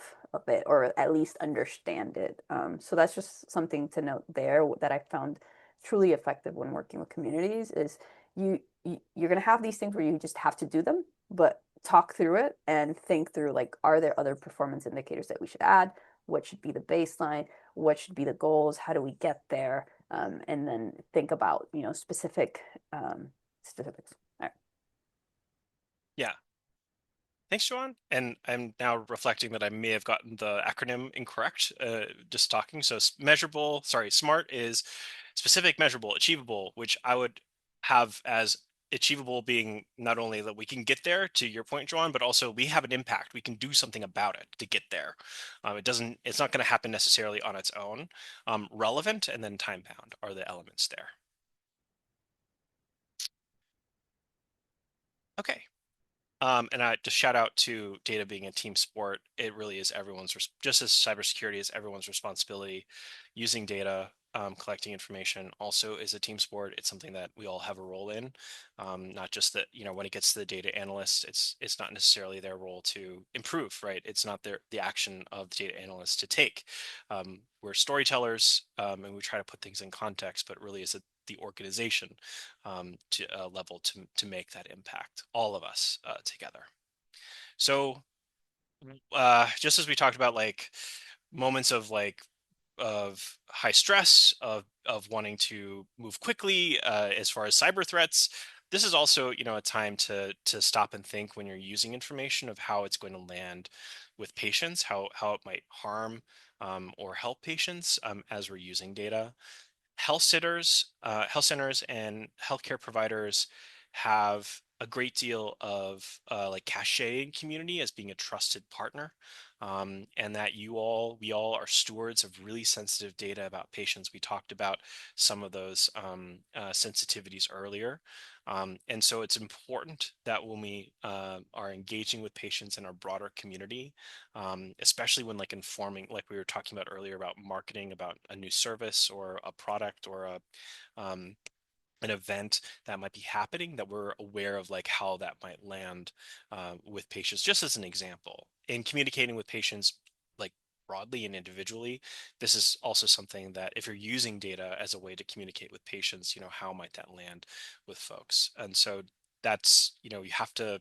it or at least understand it. So that's just something to note there that I found truly effective when working with communities is you're going to have these things where you just have to do them, but talk through it and think through like, are there other performance indicators that we should add? What should be the baseline? What should be the goals? How do we get there? And then think about, specifics. All right. Yeah. Thanks, Joanne. And I'm now reflecting that I may have gotten the acronym incorrect, just talking. So measurable, sorry, SMART is specific, measurable, achievable, which I would have as achievable being not only that we can get there to your point, Joanne, but also we have an impact. We can do something about it to get there. It's not going to happen necessarily on its own. Relevant and then time bound are the elements there. Okay. And I just shout out to data being a team sport. It really is everyone's, just as cybersecurity is everyone's responsibility. Using data, collecting information also is a team sport. It's something that we all have a role in. Not just that, when it gets to the data analyst, it's not necessarily their role to improve, right? It's not the action of the data analyst to take. We're storytellers, and we try to put things in context, but really is the organization to a level to make that impact, all of us together. So just as we talked about like moments of like of high stress, of wanting to move quickly as far as cyber threats, this is also a time to stop and think when you're using information of how it's going to land with patients, how it might harm or help patients as we're using data. Health centers, and healthcare providers have a great deal of like cachet in community as being a trusted partner, and that we all are stewards of really sensitive data about patients. We talked about some of those sensitivities earlier, and so it's important that when we are engaging with patients in our broader community, especially when like informing, like we were talking about earlier about marketing about a new service or a product or um, an event that might be happening, that we're aware of like how that might land with patients. Just as an example, in communicating with patients like broadly and individually, this is also something that if you're using data as a way to communicate with patients, how might that land with folks? And so that's, you have to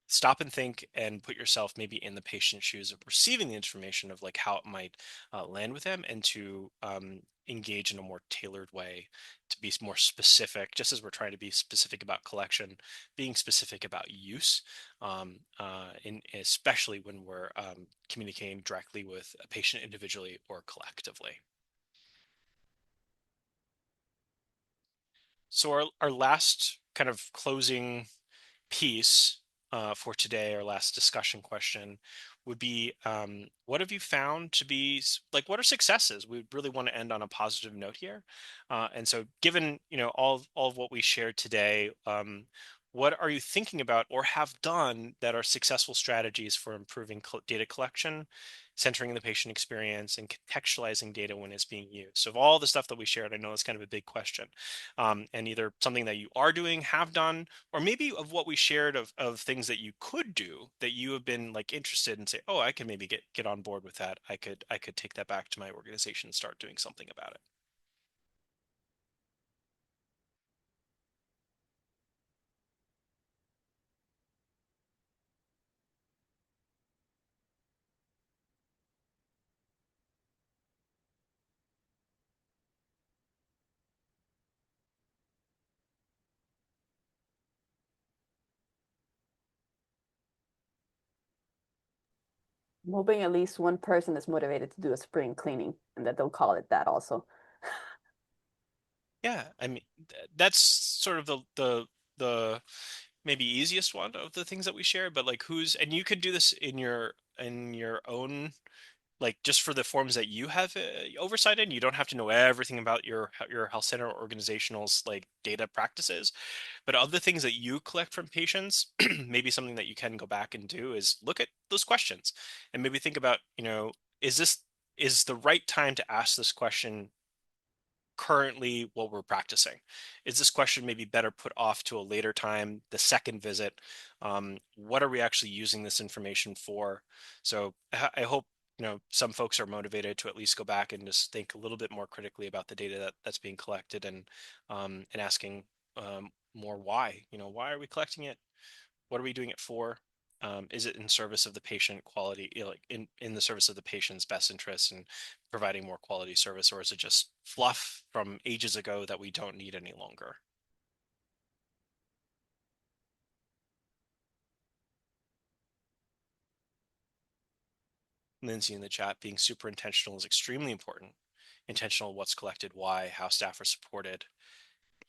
stop and think and put yourself maybe in the patient's shoes of receiving the information of like how it might land with them, and to engage in a more tailored way to be more specific, just as we're trying to be specific about collection, being specific about use, especially when we're communicating directly with a patient individually or collectively. So our last kind of closing piece for today, our last discussion question, would be what have you found to be like, what are successes? We really want to end on a positive note here. And so given, all of what we shared today, what are you thinking about or have done that are successful strategies for improving data collection, centering the patient experience, and contextualizing data when it's being used? So of all the stuff that we shared, I know it's kind of a big question, and either something that you are doing, have done, or maybe of what we shared of things that you could do that you have been like interested in, say, oh, I can maybe get on board with that. I could take that back to my organization and start doing something about it. I'm hoping at least one person is motivated to do a spring cleaning and that they'll call it that also. Yeah, I mean that's sort of the maybe easiest one of the things that we share, but like who's and you could do this in your own like just for the forms that you have oversight in. You don't have to know everything about your health center organizational's like data practices, but other things that you collect from patients, maybe something that you can go back and do is look at those questions and maybe think about, is this is the right time to ask this question currently what we're practicing? Is this question maybe better put off to a later time, the second visit? What are we actually using this information for? So I hope some folks are motivated to at least go back and just think a little bit more critically about the data that's being collected and asking more why. Why are we collecting it? What are we doing it for? Is it in service of the patient quality, like in the service of the patient's best interests and providing more quality service, or is it just fluff from ages ago that we don't need any longer? Lindsay in the chat, being super intentional is extremely important. Intentional what's collected, why, how staff are supported.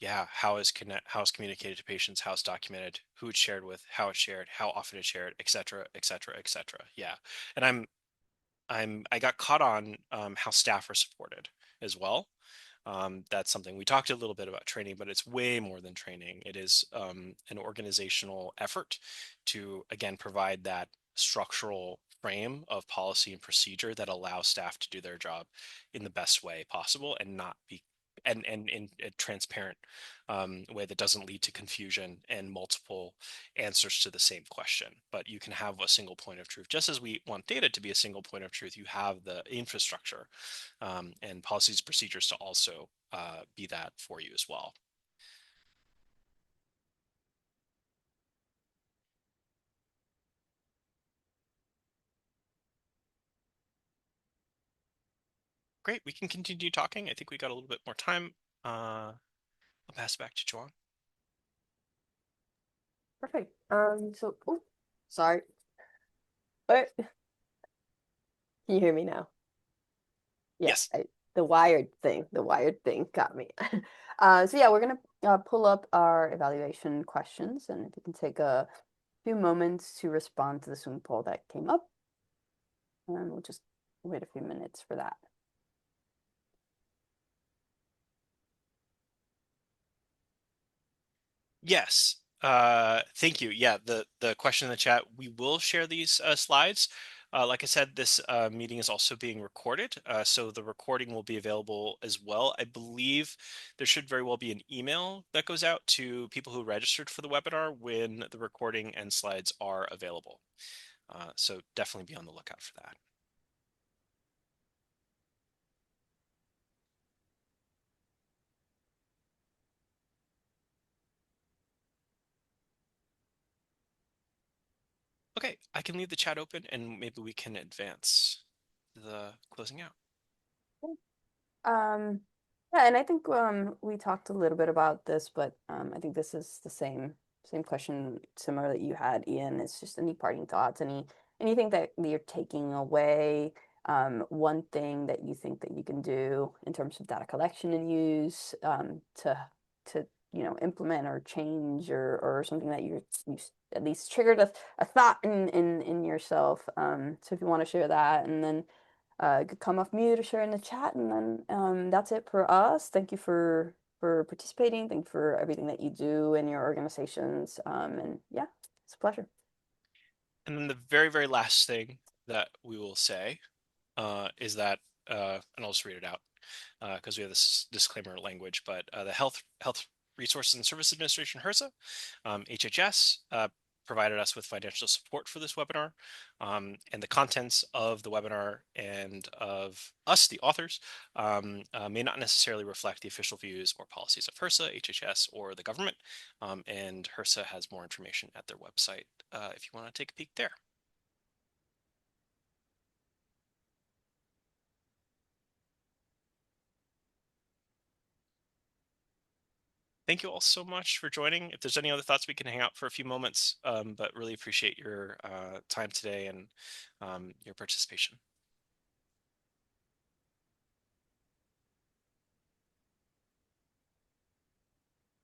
Yeah, how is communicated to patients, how it's documented, who it's shared with, how it's shared, how often it's shared, et cetera, et cetera, et cetera. Yeah. And I got caught on how staff are supported as well. That's something we talked a little bit about training, but it's way more than training. It is an organizational effort to, again, provide that structural frame of policy and procedure that allows staff to do their job in the best way possible and not be and in a transparent way that doesn't lead to confusion and multiple answers to the same question. But you can have a single point of truth. Just as we want data to be a single point of truth, you have the infrastructure and policies and procedures to also be that for you as well. Great, we can continue talking. I think we got a little bit more time. I'll pass it back to Joanne. Perfect. So, oh, sorry. What? Can you hear me now? Yeah, Yes. the wired thing got me. So yeah, we're gonna pull up our evaluation questions, and if you can take a few moments to respond to the Zoom poll that came up, and we'll just wait a few minutes for that. Yes. Thank you. Yeah, the question in the chat, we will share these slides. Like I said, this meeting is also being recorded, so the recording will be available as well. I believe there should very well be an email that goes out to people who registered for the webinar when the recording and slides are available. So definitely be on the lookout for that. Okay, I can leave the chat open and maybe we can advance the closing out. Um, yeah, and I think we talked a little bit about this, but I think this is the same question similar that you had, Ian. It's just any parting thoughts, anything that you're taking away, one thing that you think that you can do in terms of data collection and use to implement or change or something that you at least triggered a thought in yourself. So if you want to share that, and then you could come off mute or share in the chat, and then that's it for us. Thank you for participating. Thank you for everything that you do in your organizations. And yeah, it's a pleasure. And then the very, very last thing that we will say is that, and I'll just read it out because we have this disclaimer language, but the Health Resources and Service Administration, HRSA, HHS, provided us with financial support for this webinar, and the contents of the webinar and of us, the authors, may not necessarily reflect the official views or policies of HRSA, HHS, or the government, and HRSA has more information at their website if you want to take a peek there. Thank you all so much for joining. If there's any other thoughts, we can hang out for a few moments, but really appreciate your time today and your participation.